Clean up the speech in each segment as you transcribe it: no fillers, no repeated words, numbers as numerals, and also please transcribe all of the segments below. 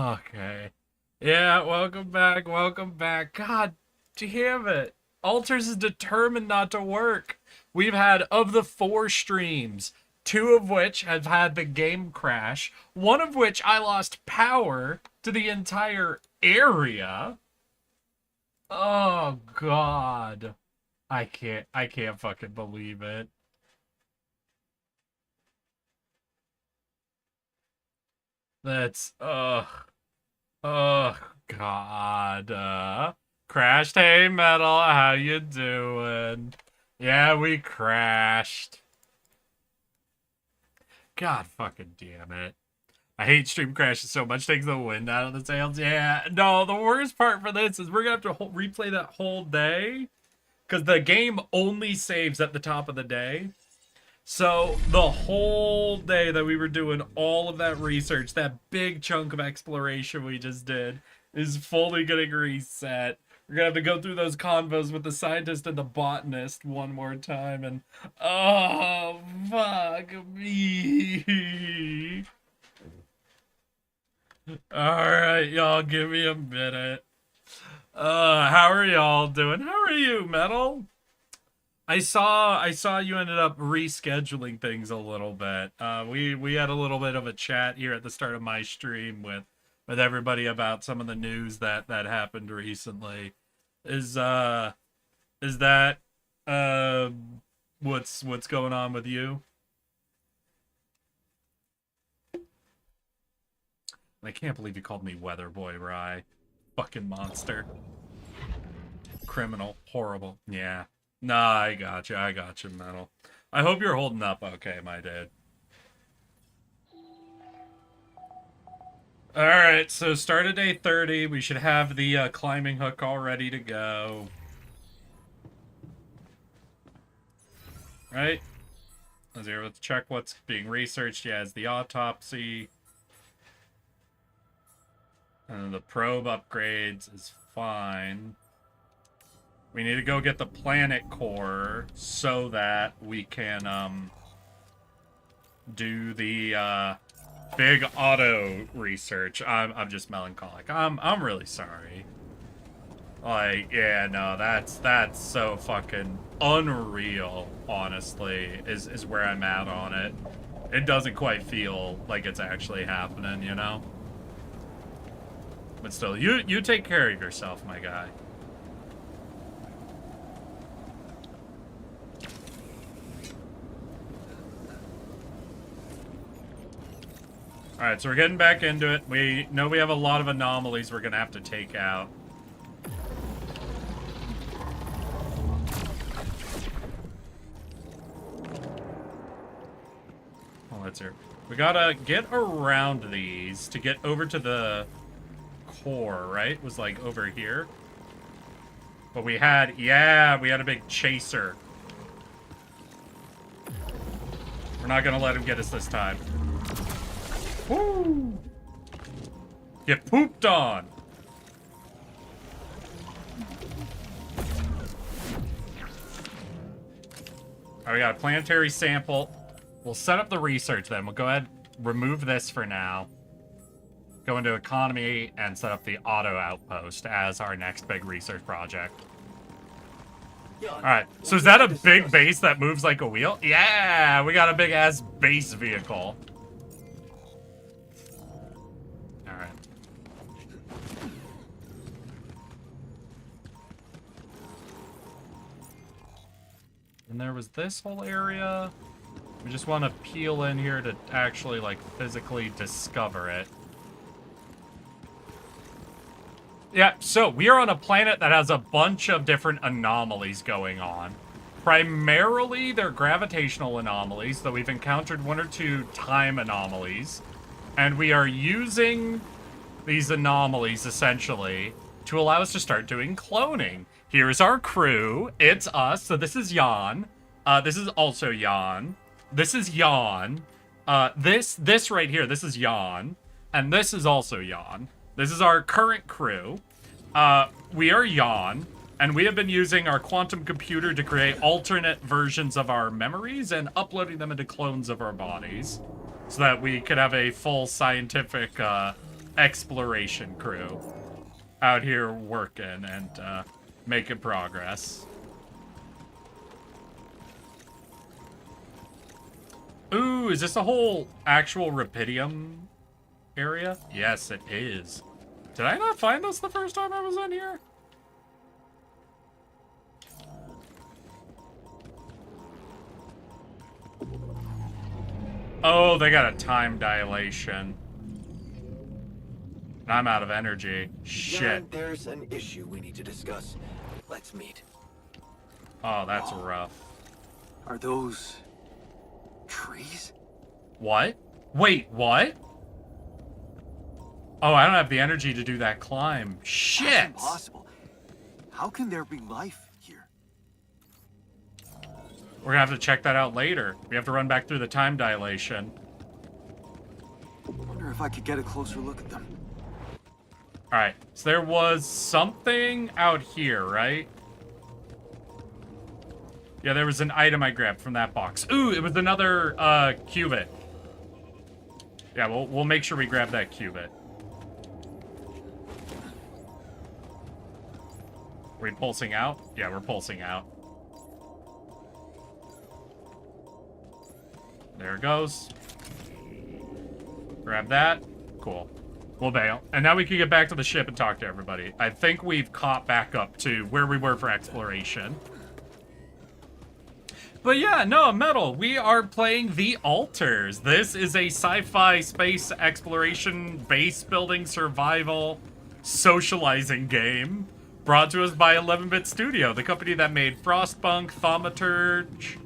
Okay. Yeah, welcome back, welcome back. God damn it. Alters is determined not to work. We've had, of the 4 streams, 2 of which have had the game crash, one of which I lost power to the entire area. Oh, God. I can't fucking believe it. That's, ugh. Oh God. Crashed. Hey Metal, how you doing? Yeah, we crashed. God fucking damn it. I hate stream crashes so much. Takes the wind out of the sails. Yeah. No, the worst part for this is we're gonna have to replay that whole day because the game only saves at the top of the day. So the whole day that we were doing all of that research, that big chunk of exploration we just did, is fully getting reset. We're gonna have to go through those convos with the scientist and the botanist one more time, and oh fuck me. Alright, y'all, give me a minute. How are y'all doing? How are you, Metal? I saw you ended up rescheduling things a little bit. We had a little bit of a chat here at the start of my stream with everybody about some of the news that happened recently. Is that uh what's going on with you? I can't believe you called me Weather Boy Rye. Fucking monster. Criminal. Horrible. Yeah. Nah, I got you, Metal. I hope you're holding up okay, my dude. Alright, so start at day 30. We should have the climbing hook all ready to go. Right? Let's here, let's check what's being researched. Yeah, it's the autopsy. And the probe upgrades is fine. We need to go get the planet core so that we can do the big auto research. I'm just melancholic. I'm really sorry. Like, yeah, no, that's so fucking unreal, honestly, is where I'm at on it. It doesn't quite feel like it's actually happening, you know? But still, you take care of yourself, my guy. Alright, so we're getting back into it. We know we have a lot of anomalies we're gonna have to take out. Oh, let's hear. We gotta get around these to get over to the core, right? Was like over here. But we had a big chaser. We're not gonna let him get us this time. Woo! Get pooped on! Alright, we got a planetary sample. We'll set up the research then. We'll go ahead, remove this for now. Go into economy and set up the auto outpost as our next big research project. Alright, so is that a big base that moves like a wheel? Yeah, we got a big ass base vehicle. Alright. And there was this whole area. We just want to peel in here to actually, like, physically discover it. Yeah, so we are on a planet that has a bunch of different anomalies going on. Primarily, they're gravitational anomalies, though we've encountered 1 or 2 time anomalies. And we are using these anomalies, essentially, to allow us to start doing cloning. Here's our crew. It's us. So this is Jan. This is also Jan. This is Jan. This right here, this is Jan. And this is also Jan. This is our current crew. We are Jan, and we have been using our quantum computer to create alternate versions of our memories and uploading them into clones of our bodies so that we could have a full scientific exploration crew out here working and making progress. Ooh, is this a whole actual Rapidium area? Yes, it is. Did I not find this the first time I was in here? Oh, they got a time dilation. I'm out of energy. Shit. Jan, there's an issue we need to discuss. Let's meet. Oh, that's rough. Are those trees? What? Wait, what? Oh, I don't have the energy to do that climb. Shit! That's impossible. How can there be life here? We're gonna have to check that out later. We have to run back through the time dilation. I wonder if I could get a closer look at them. Alright, so there was something out here, right? Yeah, there was an item I grabbed from that box. Ooh, it was another cubit. Yeah, we'll make sure we grab that cubit. Are we pulsing out? Yeah, we're pulsing out. There it goes. Grab that. Cool. We'll bail. And now we can get back to the ship and talk to everybody. I think we've caught back up to where we were for exploration. But yeah, no, Metal, we are playing The Alters. This is a sci-fi space exploration, base building, survival, socializing game brought to us by 11-Bit Studio, the company that made Frostpunk, Thaumaturge,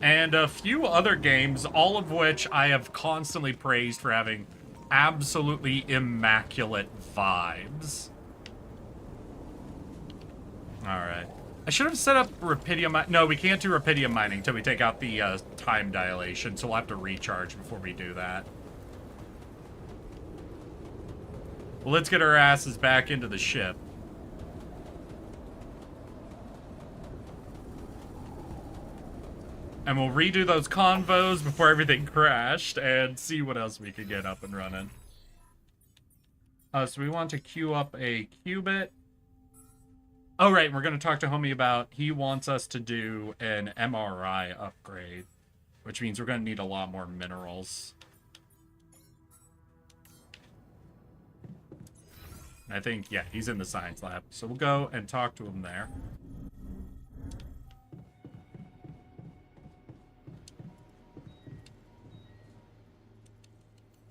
and a few other games, all of which I have constantly praised for having absolutely immaculate vibes. Alright. I should have set up Rapidium... No, we can't do Rapidium mining until we take out the time dilation, so we'll have to recharge before we do that. Well, let's get our asses back into the ship. And we'll redo those convos before everything crashed and see what else we can get up and running. So we want to queue up a qubit. Oh, right, we're going to talk to Homie about, he wants us to do an MRI upgrade, which means we're going to need a lot more minerals. And I think, yeah, he's in the science lab. So we'll go and talk to him there.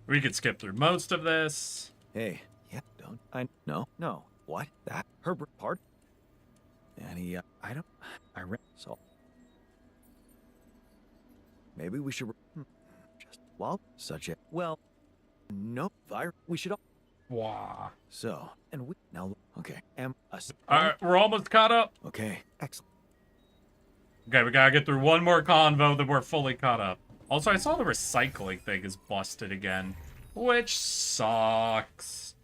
We could skip through most of this. Hey, yeah, don't I? No. What? That Herbert part? Any I read so. Maybe we should just such a no fire. We should all. Wow. So and we now okay. Alright, we're almost caught up. Okay, excellent. Okay, we gotta get through one more convo, then we're fully caught up. Also, I saw the recycling thing is busted again, which sucks.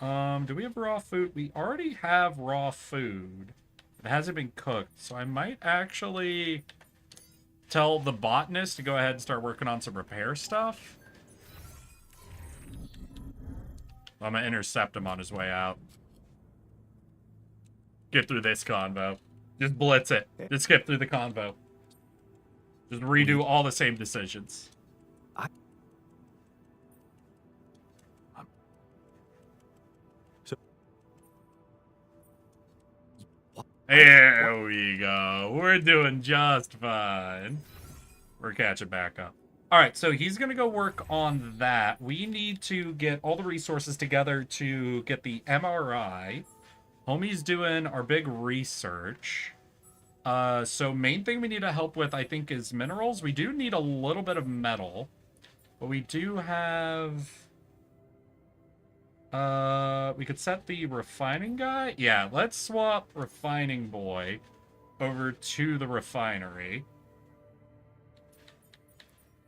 Do we have raw food? We already have raw food. It hasn't been cooked, so I might actually tell the botanist to go ahead and start working on some repair stuff. I'm gonna intercept him on his way out. Get through this convo. Just blitz it. Just skip through the convo. Just redo all the same decisions. There we go. We're doing just fine. We're catching back up. All right, so he's going to go work on that. We need to get all the resources together to get the MRI. Homie's doing our big research. So main thing we need to help with, I think, is minerals. We do need a little bit of metal. But we do have... we could set the refining guy. Yeah, let's swap refining boy over to the refinery.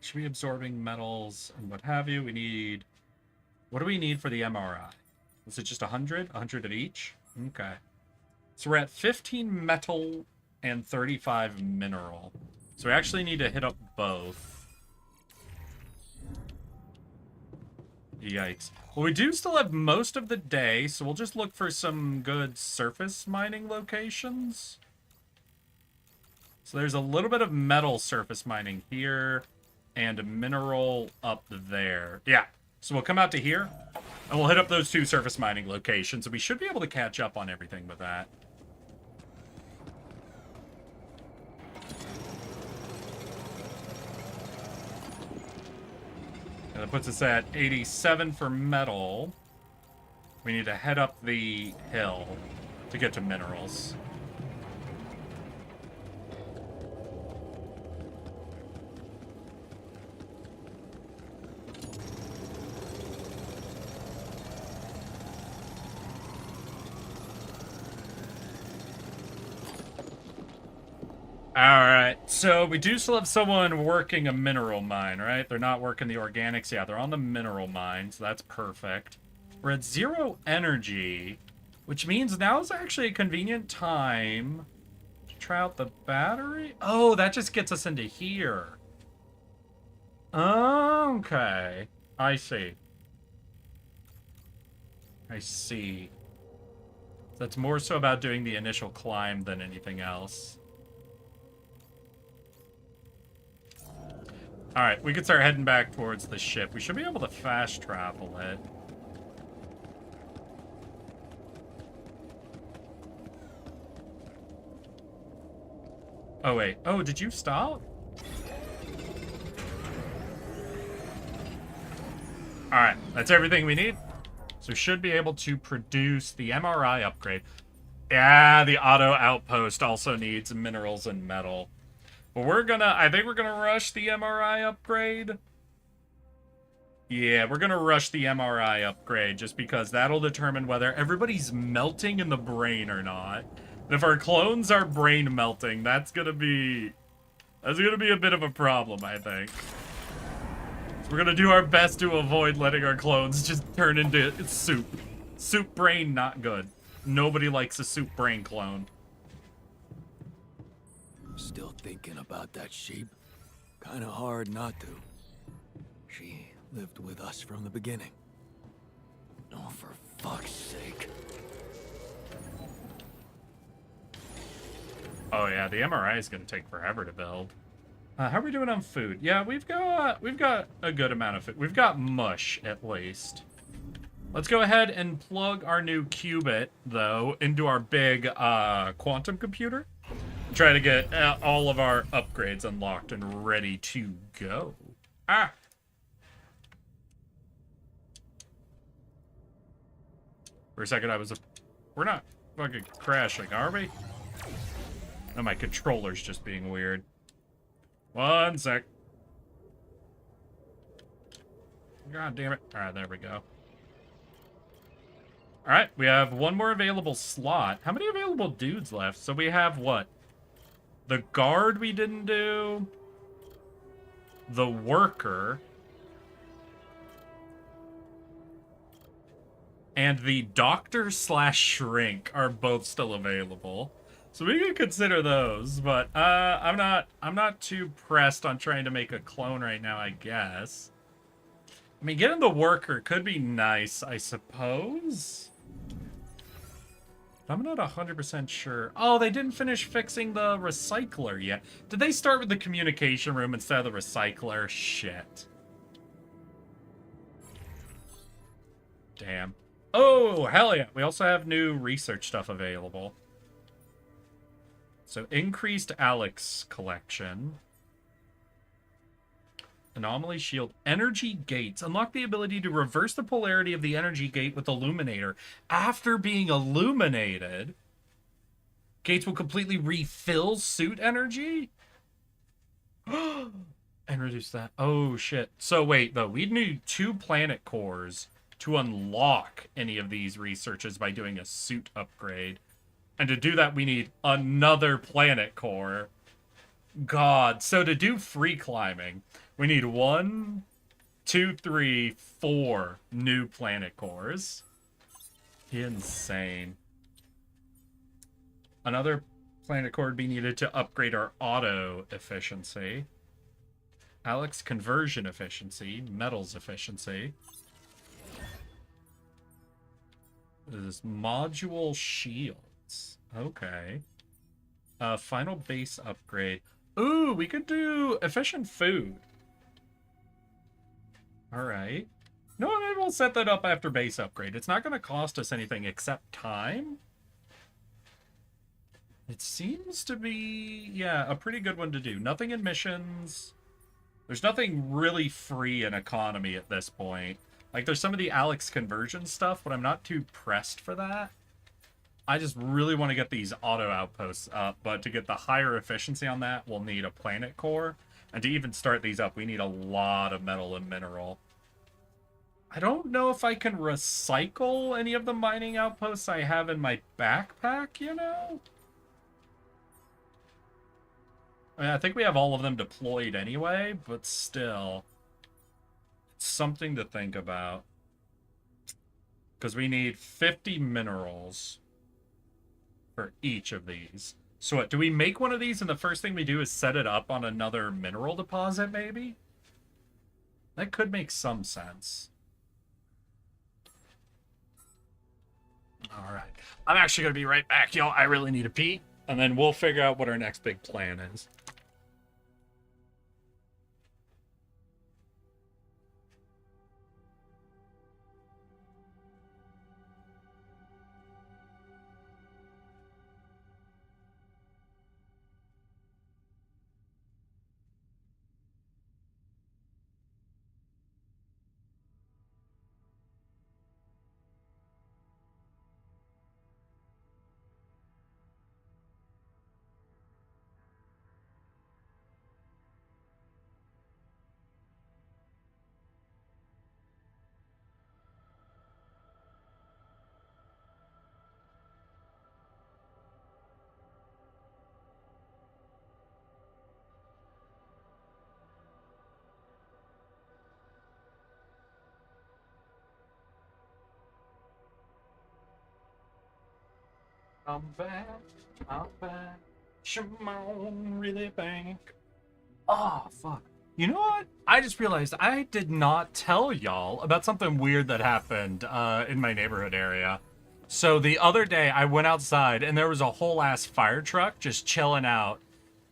Should be absorbing metals and what have you. We need... What do we need for the MRI? Is it just 100? 100 of each? Okay. So we're at 15 metal and 35 mineral. So we actually need to hit up both. Yikes. Well, we do still have most of the day, so we'll just look for some good surface mining locations. So there's a little bit of metal surface mining here, and a mineral up there. Yeah, so we'll come out to here, and we'll hit up those 2 surface mining locations, and we should be able to catch up on everything with that. And that puts us at 87 for metal. We need to head up the hill to get to minerals. Alright, so we do still have someone working a mineral mine, right? They're not working the organics. Yeah, they're on the mineral mine, so that's perfect. We're at 0 energy, which means now is actually a convenient time to try out the battery. Oh, that just gets us into here. Okay. I see. I see. That's more so about doing the initial climb than anything else. Alright, we can start heading back towards the ship. We should be able to fast travel it. Oh, wait. Oh, did you stop? Alright, that's everything we need. So should be able to produce the MRI upgrade. Yeah, the auto outpost also needs minerals and metal. But I think we're gonna rush the MRI upgrade. Yeah, we're gonna rush the MRI upgrade just because that'll determine whether everybody's melting in the brain or not. And if our clones are brain melting, that's gonna be a bit of a problem, I think. So we're gonna do our best to avoid letting our clones just turn into soup. Soup brain, not good. Nobody likes a soup brain clone. Still thinking about that sheep? Kinda hard not to. She lived with us from the beginning. Oh, for fuck's sake. Oh yeah, the MRI is gonna take forever to build. How are we doing on food? Yeah, we've got a good amount of food. We've got mush, at least. Let's go ahead and plug our new qubit, though, into our big quantum computer. Try to get all of our upgrades unlocked and ready to go. Ah! For a second, we're not fucking crashing, are we? No, my controller's just being weird. 1 sec. God damn it. Alright, there we go. Alright, we have 1 more available slot. How many available dudes left? So we have what? The guard we didn't do. The worker. And the doctor/shrink are both still available. So we can consider those, but I'm not too pressed on trying to make a clone right now, I guess. I mean, getting the worker could be nice, I suppose. I'm not 100% sure. Oh, they didn't finish fixing the recycler yet. Did they start with the communication room instead of the recycler? Shit. Damn. Oh, hell yeah. We also have new research stuff available. So, increased Alex collection. Anomaly shield. Energy gates. Unlock the ability to reverse the polarity of the energy gate with Illuminator. After being illuminated, gates will completely refill suit energy? And reduce that. Oh, shit. So, wait, though. We'd need 2 planet cores to unlock any of these researches by doing a suit upgrade. And to do that, we need another planet core. God. So to do free climbing, we need 1, 2, 3, 4 new planet cores. Insane. Another planet core would be needed to upgrade our auto efficiency. Alex conversion efficiency. Metals efficiency. This is module shields. Okay. Final base upgrade. Ooh, we could do efficient food. Alright. No, maybe we'll set that up after base upgrade. It's not going to cost us anything except time. It seems to be, yeah, a pretty good one to do. Nothing in missions. There's nothing really free in economy at this point. Like, there's some of the Alex conversion stuff, but I'm not too pressed for that. I just really want to get these auto outposts up, but to get the higher efficiency on that, we'll need a planet core. And to even start these up, we need a lot of metal and mineral. I don't know if I can recycle any of the mining outposts I have in my backpack, you know? I mean, I think we have all of them deployed anyway, but still. It's something to think about. Because we need 50 minerals for each of these. So what, do we make one of these and the first thing we do is set it up on another mineral deposit, maybe? That could make some sense. Alright. I'm actually going to be right back, y'all. I really need a pee. And then we'll figure out what our next big plan is. I'm back. Shimon really bank. Oh, fuck. You know what? I just realized I did not tell y'all about something weird that happened in my neighborhood area. So the other day I went outside and there was a whole ass fire truck just chilling out.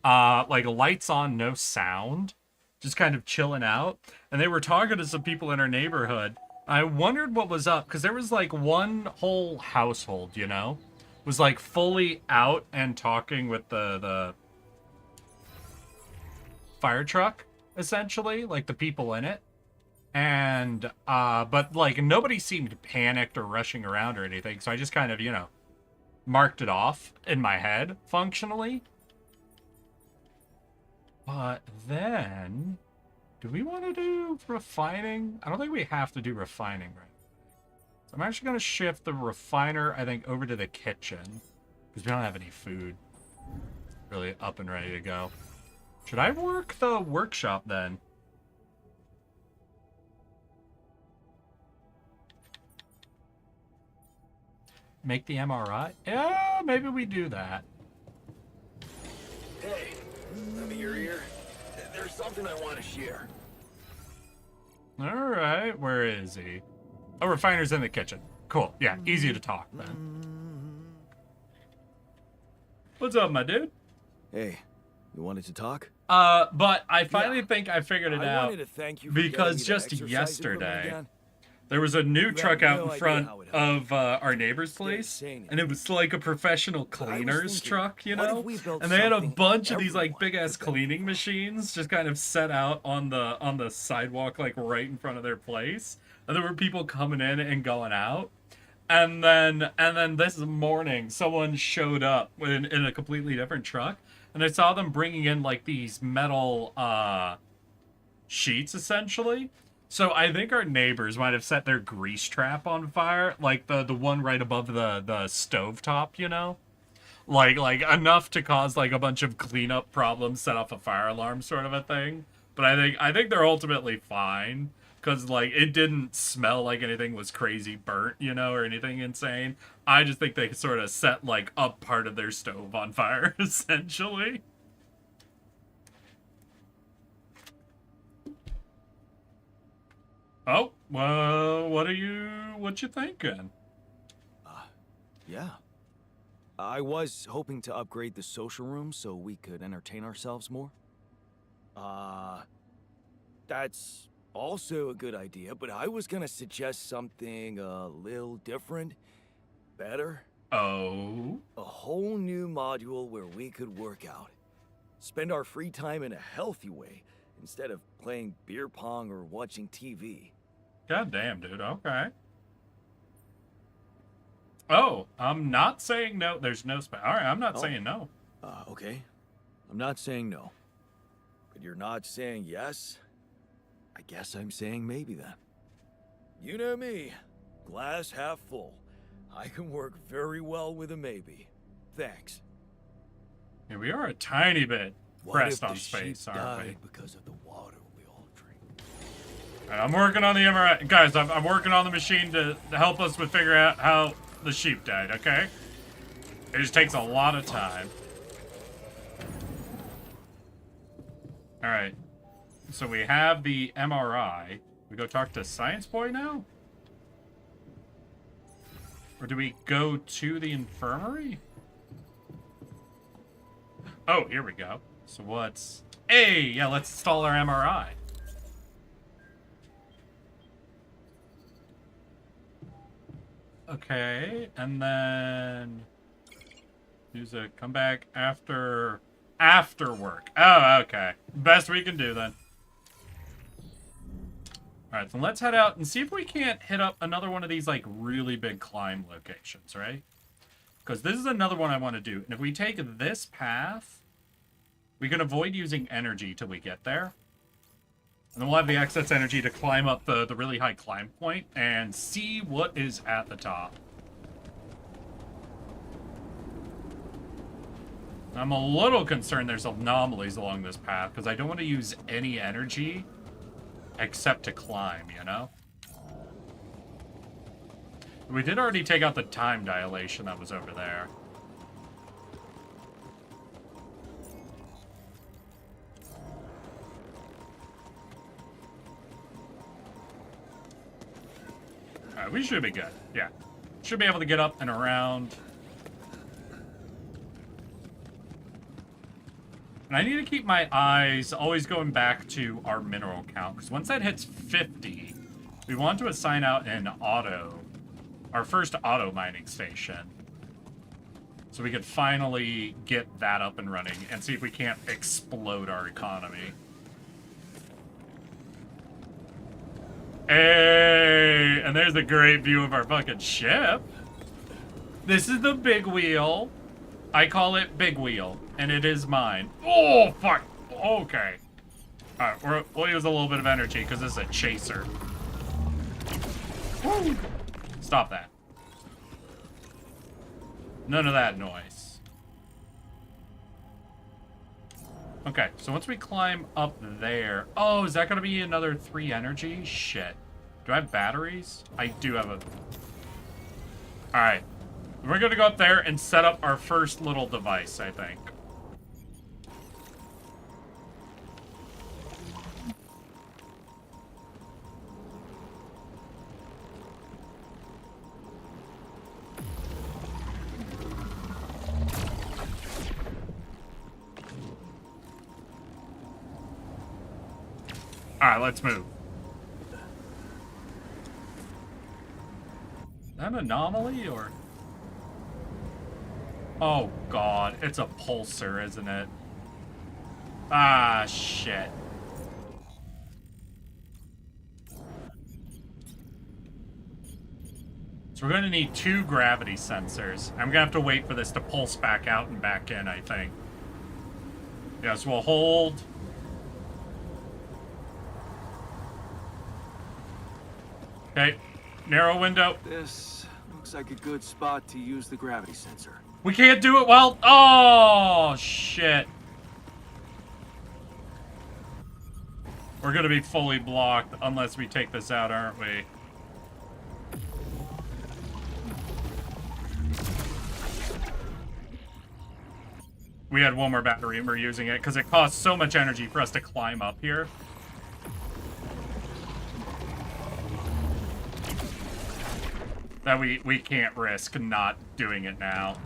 Like lights on, no sound. Just kind of chilling out. And they were talking to some people in our neighborhood. I wondered what was up because there was like one whole household, you know? Was like fully out and talking with the fire truck, essentially, like the people in it. And but like nobody seemed panicked or rushing around or anything, so I just kind of, you know, marked it off in my head functionally. But then do we want to do refining? I don't think we have to do refining right. I'm actually going to shift the refiner, I think, over to the kitchen. Because we don't have any food really up and ready to go. Should I work the workshop then? Make the MRI? Yeah, maybe we do that. Hey, let me your ear. There's something I want to share. Alright, where is he? Oh, refiner's in the kitchen. Cool. Yeah, easy to talk then. What's up, my dude? Hey, you wanted to talk? But I finally think I figured it out. Wanted to thank you for because getting just me to exercise yesterday, again. there was a new You truck have out no in idea front how it helped. of our neighbor's They're place, saying it. and it was like a professional But I was cleaner's thinking, truck, you what if know? we built And they had a something bunch of these like everyone big ass could benefit cleaning from? machines just kind of set out on the sidewalk, like right in front of their place. And there were people coming in and going out. And then this morning, someone showed up in a completely different truck, and I saw them bringing in like these metal sheets essentially. So I think our neighbors might have set their grease trap on fire, like the one right above the stovetop, you know, like enough to cause like a bunch of cleanup problems, set off a fire alarm, sort of a thing. But I think they're ultimately fine. Because, like, it didn't smell like anything was crazy burnt, you know, or anything insane. I just think they sort of set, like, up part of their stove on fire, essentially. Oh, well, what you thinking? Yeah. I was hoping to upgrade the social room so we could entertain ourselves more. That's also a good idea, but I was gonna suggest something a little different, better. Oh? A whole new module where we could work out. Spend our free time in a healthy way, instead of playing beer pong or watching TV. God damn, dude. Okay. Oh, I'm not saying no. There's no space. All right, I'm not saying no. Okay. I'm not saying no. But you're not saying yes? I guess I'm saying maybe then. You know me. Glass half full. I can work very well with a maybe. Thanks. Yeah, we are a tiny bit What pressed if the on space, sheep aren't we? died because of the water we all drink? All right, I'm working on the MRI. Guys, I'm working on the machine to help us with figure out how the sheep died, okay? It just takes a lot of time. All right. So we have the MRI. We go talk to Science Boy now? Or do we go to the infirmary? Oh, here we go. So what's... Hey, yeah, let's install our MRI. Okay, and then... Use a comeback after work. Oh, okay. Best we can do then. Alright, so let's head out and see if we can't hit up another one of these, like, really big climb locations, right? Because this is another one I want to do. And if we take this path, we can avoid using energy till we get there. And then we'll have the excess energy to climb up the really high climb point and see what is at the top. I'm a little concerned there's anomalies along this path because I don't want to use any energy except to climb, you know? We did already take out the time dilation that was over there. Alright, we should be good. Yeah. Should be able to get up and around. And I need to keep my eyes always going back to our mineral count, because once that hits 50, we want to assign out an auto, our first auto mining station. So we could finally get that up and running and see if we can't explode our economy. Hey, and there's a great view of our fucking ship. This is the big wheel. I call it Big Wheel, and it is mine. Oh, fuck. Okay. Alright, we'll use a little bit of energy, because this is a chaser. Woo! Stop that. None of that noise. Okay, so once we climb up there... Oh, is that going to be another 3 energy? Shit. Do I have batteries? I do have a... Alright. We're going to go up there and set up our first little device, I think. Alright, let's move. Is that an anomaly, or... Oh, God. It's a pulsar, isn't it? Ah, shit. So we're going to need 2 gravity sensors. I'm going to have to wait for this to pulse back out and back in, I think. Yeah, so we'll hold... Okay, narrow window. This looks like a good spot to use the gravity sensor. We can't do it well. Oh, shit. We're going to be fully blocked unless we take this out, aren't we? We had one more battery and we're using it because it costs so much energy for us to climb up here. that we can't risk not doing it now.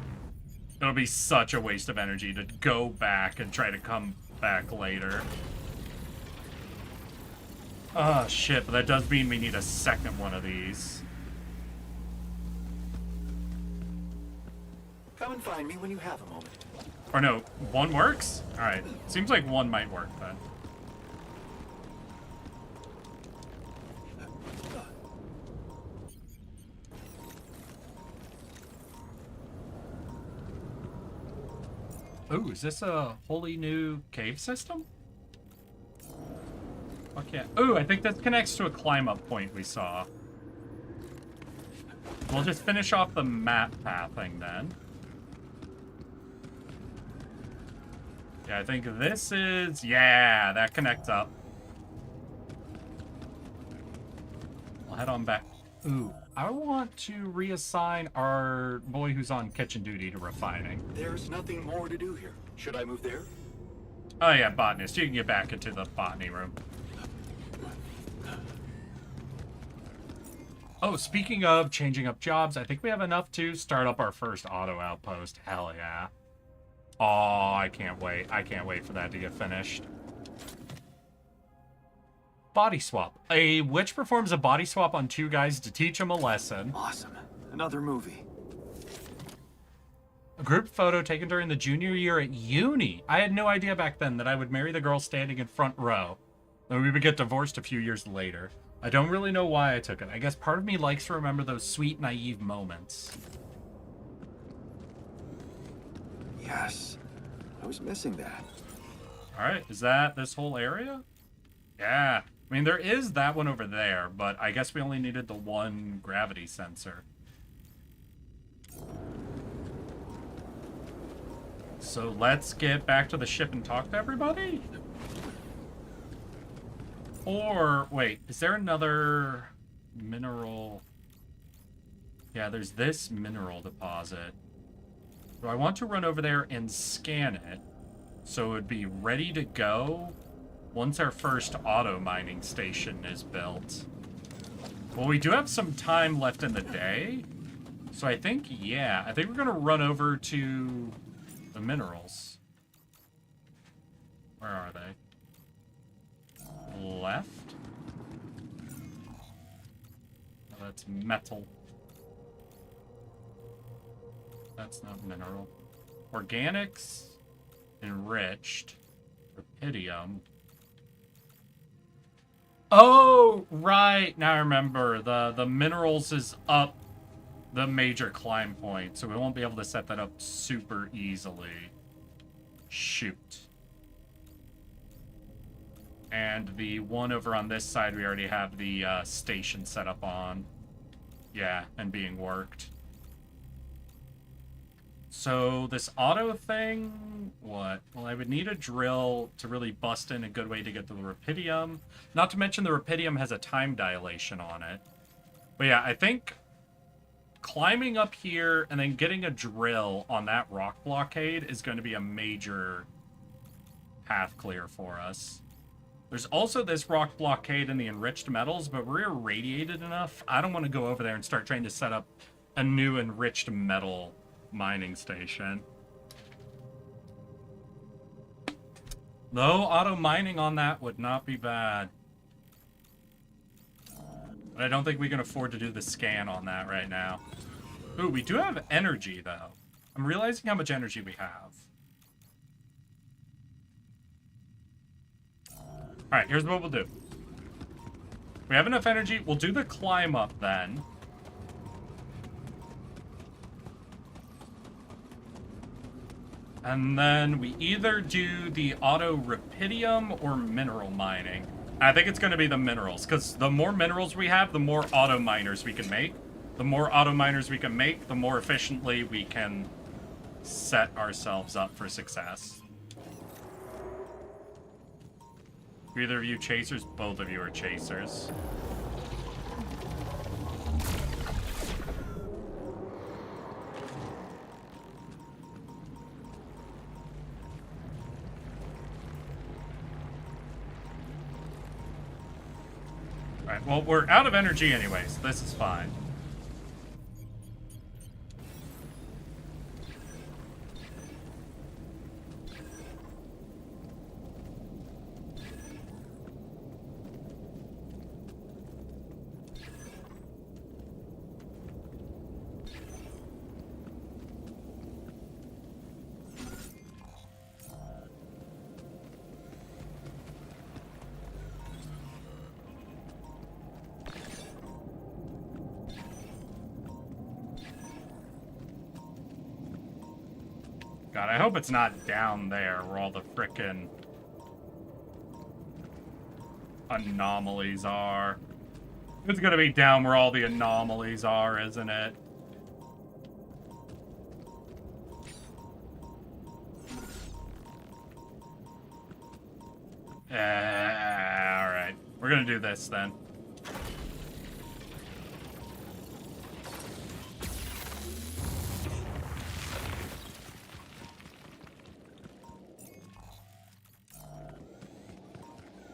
It'll be such a waste of energy to go back and try to come back later. Oh, shit, but that does mean we need a second one of these. Come and find me when you have a moment. Or no, one works? Alright, seems like one might work then. Ooh, is this a wholly new cave system? Okay. Ooh, I think this connects to a climb-up point we saw. We'll just finish off the map pathing then. Yeah, I think this is... Yeah, that connects up. We'll head on back. Ooh, I want to reassign our boy who's on kitchen duty to refining. There's nothing more to do here. Should I move there? Oh yeah, botanist. You can get back into the botany room. Oh, speaking of changing up jobs, I think we have enough to start up our first auto outpost. Hell yeah. Oh, I can't wait. I can't wait for that to get finished. Body swap. A witch performs a body swap on two guys to teach them a lesson. Awesome. Another movie. A group photo taken during the junior year at uni. I had no idea back then that I would marry the girl standing in front row. Then we would get divorced a few years later. I don't really know why I took it. I guess part of me likes to remember those sweet, naive moments. Yes. I was missing that. Alright, is that this whole area? Yeah. I mean, there is that one over there, but I guess we only needed the one gravity sensor. So let's get back to the ship and talk to everybody? Or, wait, is there another mineral? Yeah, there's this mineral deposit. So I want to run over there and scan it, so it would be ready to go once our first auto mining station is built. Well, we do have some time left in the day, so I think, yeah, I think we're going to run over to the minerals. Where are they? Left? Oh, that's metal. That's not mineral. Organics, enriched, rupidium. Oh, right. Now I remember. The minerals is up the major climb point, so we won't be able to set that up super easily. Shoot. And the one over on this side, we already have the station set up on. Yeah, and being worked. So this auto thing, what? Well, I would need a drill to really bust in a good way to get to the rupidium. Not to mention the rupidium has a time dilation on it. But yeah, I think climbing up here and then getting a drill on that rock blockade is going to be a major path clear for us. There's also this rock blockade in the enriched metals, but we're irradiated enough. I don't want to go over there and start trying to set up a new enriched metal mining station. Though auto mining on that would not be bad. But I don't think we can afford to do the scan on that right now. Ooh, we do have energy, though. I'm realizing how much energy we have. Alright, here's what we'll do. We have enough energy. We'll do the climb up then. And then we either do the auto rupidium or mineral mining. I think it's going to be the minerals, because the more minerals we have, the more auto miners we can make. The more auto miners we can make, the more efficiently we can set ourselves up for success. Either of you chasers? Both of you are chasers. Alright, well, we're out of energy anyways. This is fine. God, I hope it's not down there where all the frickin' anomalies are. It's gonna be down where all the anomalies are, isn't it? Alright. We're gonna do this then.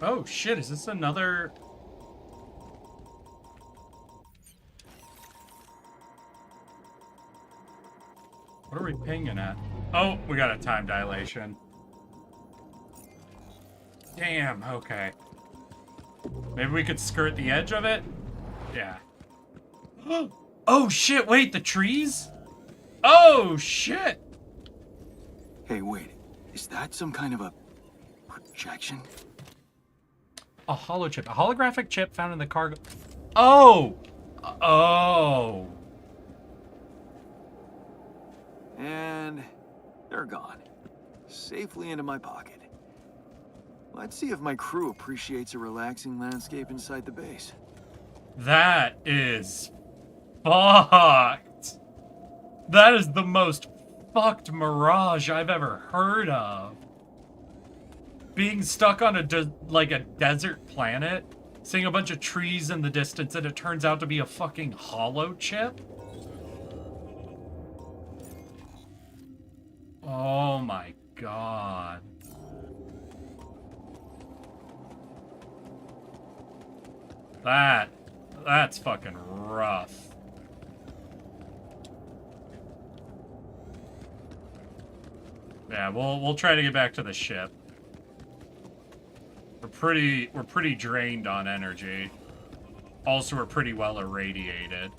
Oh shit, is this another... What are we pinging at? Oh, we got a time dilation. Damn, okay. Maybe we could skirt the edge of it? Yeah. Oh shit, wait, the trees? Oh shit! Hey, wait. Is that some kind of a projection? A holo chip. A holographic chip found in the cargo... Oh! Oh! And they're gone. Safely into my pocket. Let's see if my crew appreciates a relaxing landscape inside the base. That is fucked. That is the most fucked mirage I've ever heard of. Being stuck on a desert planet, seeing a bunch of trees in the distance, and it turns out to be a fucking holo chip. Oh my god. That's fucking rough. Yeah, we'll try to get back to the ship. We're pretty drained on energy. Also, we're pretty well irradiated.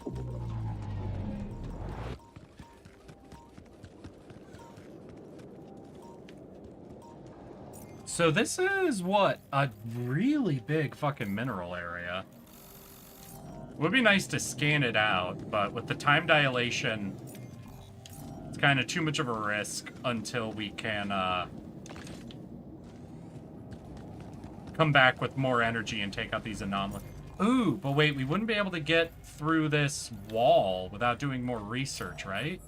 So this is what? A really big fucking mineral area. Would be nice to scan it out, but with the time dilation, it's kind of too much of a risk until we can come back with more energy and take out these anomalies. Ooh, but wait, we wouldn't be able to get through this wall without doing more research, right?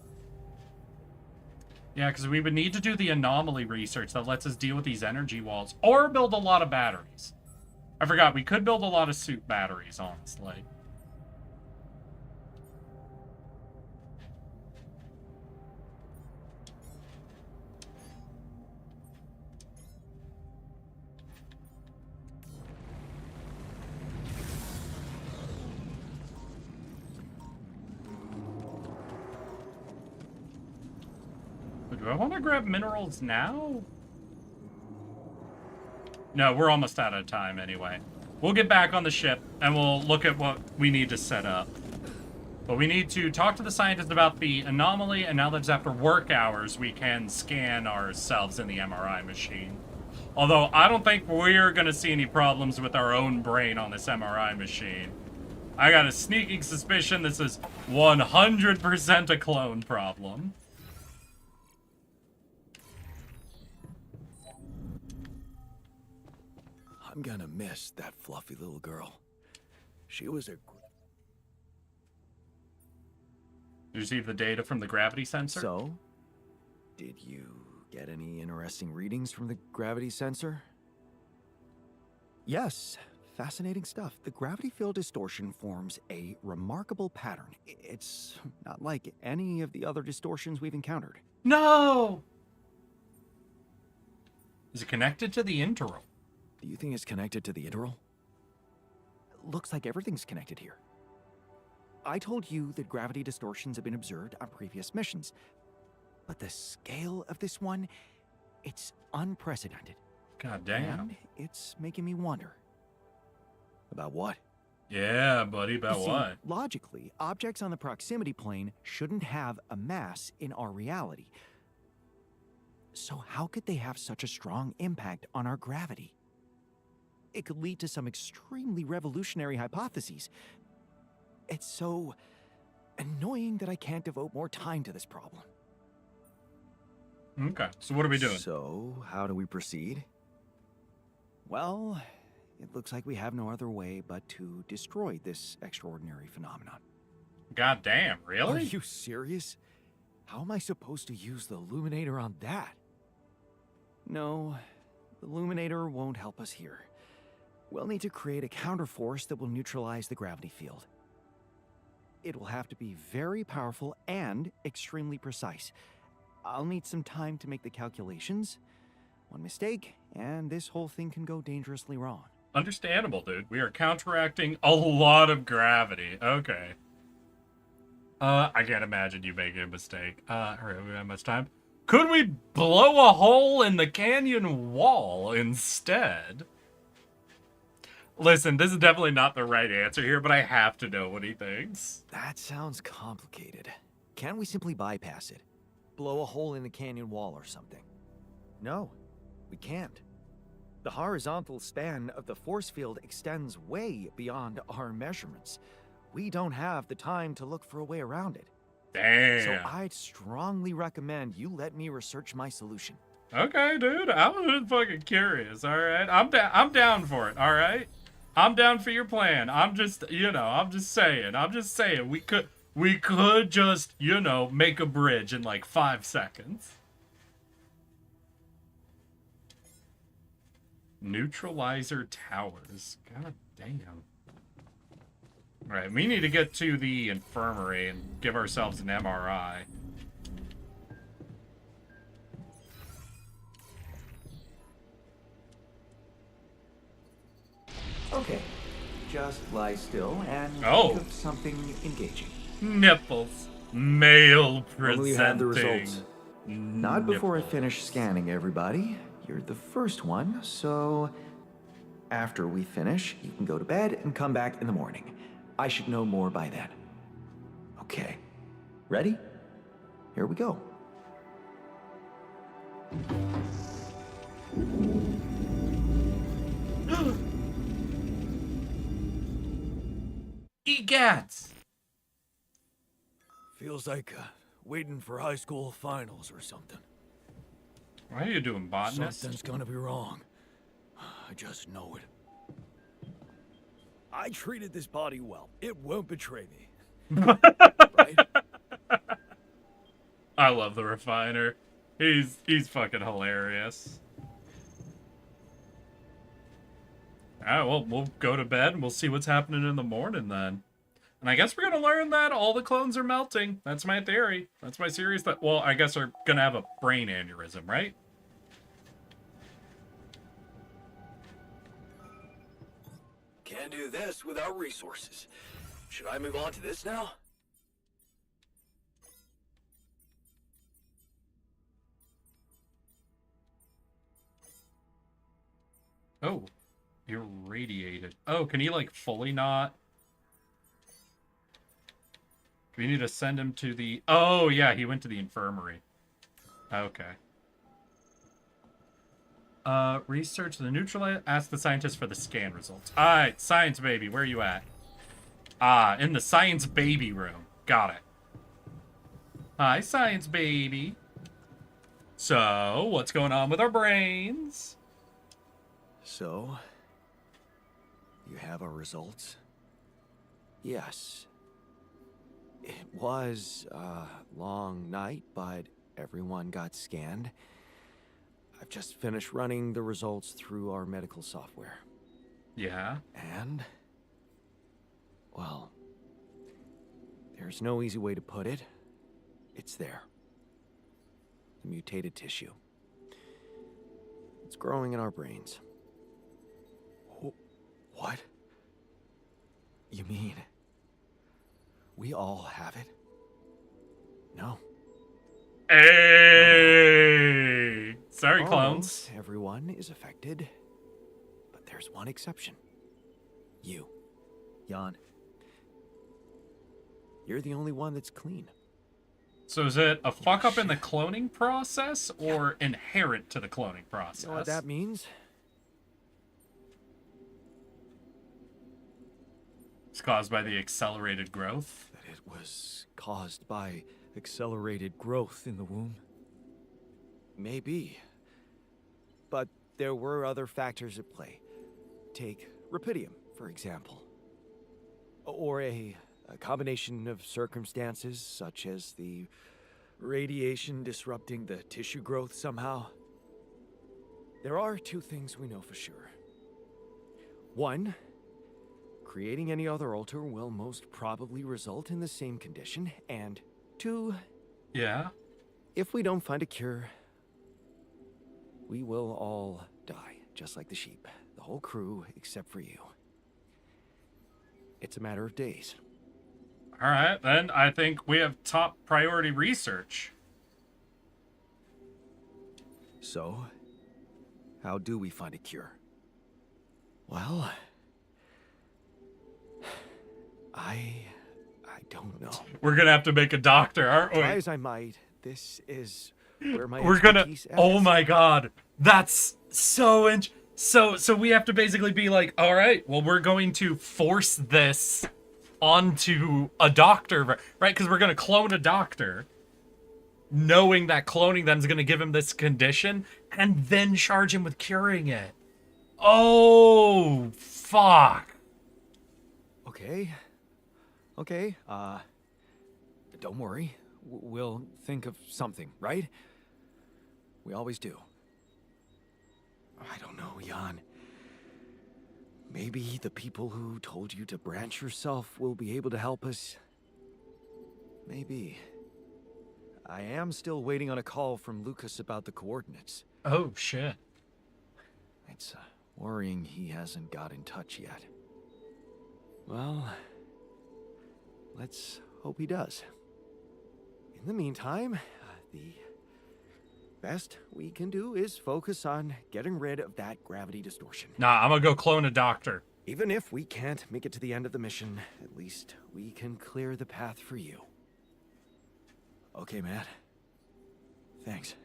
Yeah, because we would need to do the anomaly research that lets us deal with these energy walls, or build a lot of batteries. I forgot, we could build a lot of suit batteries, honestly. Do I want to grab minerals now? No, we're almost out of time anyway. We'll get back on the ship, and we'll look at what we need to set up. But we need to talk to the scientist about the anomaly, and now that it's after work hours, we can scan ourselves in the MRI machine. Although, I don't think we're going to see any problems with our own brain on this MRI machine. I got a sneaking suspicion this is 100% a clone problem. I'm gonna miss that fluffy little girl. She was a... Did you receive the data from the gravity sensor? So, did you get any interesting readings from the gravity sensor? Yes, fascinating stuff. The gravity field distortion forms a remarkable pattern. It's not like any of the other distortions we've encountered. No! Is it connected to the interval? Do you think it's connected to the interval? Looks like everything's connected here. I told you that gravity distortions have been observed on previous missions. But the scale of this one, it's unprecedented. God damn. And it's making me wonder. About what? Yeah, buddy, about You see, what? logically, objects on the proximity plane shouldn't have a mass in our reality. So how could they have such a strong impact on our gravity? It could lead to some extremely revolutionary hypotheses. It's so annoying that I can't devote more time to this problem. Okay, so what are we doing? So, how do we proceed? Well, it looks like we have no other way but to destroy this extraordinary phenomenon. God damn, Are really? you serious? How am I supposed to use the Illuminator on that? No, the Illuminator won't help us here. We'll need to create a counterforce that will neutralize the gravity field. It will have to be very powerful and extremely precise. I'll need some time to make the calculations. One mistake, and this whole thing can go dangerously wrong. Understandable, dude. We are counteracting a lot of gravity. Okay. I can't imagine you making a mistake. Alright, we don't have much time. Could we blow a hole in the canyon wall instead? Listen, this is definitely not the right answer here, but I have to know what he thinks. That sounds complicated. Can't we simply bypass it? Blow a hole in the canyon wall or something? No, we can't. The horizontal span of the force field extends way beyond our measurements. We don't have the time to look for a way around it. Damn. So I'd strongly recommend you let me research my solution. Okay, dude. I was just fucking curious, alright? I'm down for it, alright? I'm down for your plan. I'm just saying. We could just, make a bridge in like 5 seconds. Neutralizer towers. God damn. Alright, we need to get to the infirmary and give ourselves an MRI. Okay, just lie still and Oh. think of something engaging. Nipples. Male presenting. Will you have the results? Not before I nipples. finish scanning everybody. You're the first one, so after we finish, you can go to bed and come back in the morning. I should know more by then. Okay. Ready? Here we go. Egats! Feels like waiting for high school finals or something. Why are you doing botanist? Something's gonna be wrong. I just know it. I treated this body well. It won't betray me. Right? I love the refiner. He's fucking hilarious. Alright, well, we'll go to bed and we'll see what's happening in the morning then. And I guess we're gonna learn that all the clones are melting. That's my theory. That's my series that, well, I guess are gonna have a brain aneurysm, right? Can't do this without resources. Should I move on to this now? Oh, irradiated. Oh, can he like fully not? Do we need to send him to the... Oh, yeah, he went to the infirmary. Okay. Research the neutralizer. Ask the scientist for the scan results. Alright, science baby, where are you at? Ah, in the science baby room. Got it. Hi, science baby. So, what's going on with our brains? So, you have our results? Yes. It was a long night, but everyone got scanned. I've just finished running the results through our medical software. Yeah. And, well, there's no easy way to put it. It's there. The mutated tissue. It's growing in our brains. What? You mean we all have it? No. Hey! Sorry, clones. Almost everyone is affected, but there's one exception. You, Jan. You're the only one that's clean. So is it a fuck up in the cloning process or inherent to the cloning process? You know what that means? It's caused by the accelerated growth. That it was caused by accelerated growth in the womb. Maybe. But there were other factors at play. Take Rapidium, for example. Or a combination of circumstances, such as the radiation disrupting the tissue growth somehow. There are two things we know for sure. One, creating any other altar will most probably result in the same condition. And two, Yeah? if we don't find a cure, we will all die, just like the sheep. The whole crew, except for you. It's a matter of days. All right, then I think we have top priority research. So, how do we find a cure? Well, I don't know. We're gonna have to make a doctor, aren't we? Try as I might, this is where my We're gonna. expertise Oh ends. my god, that's so So we have to basically be like, all right, well, we're going to force this onto a doctor, right? Because we're gonna clone a doctor, knowing that cloning them is gonna give him this condition, and then charge him with curing it. Oh fuck. Okay. Don't worry. We'll think of something, right? We always do. I don't know, Jan. Maybe the people who told you to branch yourself will be able to help us. Maybe. I am still waiting on a call from Lucas about the coordinates. Oh shit. It's worrying he hasn't got in touch yet. Well, let's hope he does. In the meantime, the best we can do is focus on getting rid of that gravity distortion. Nah, I'm gonna go clone a doctor. Even if we can't make it to the end of the mission, at least we can clear the path for you. Okay, Matt. Thanks.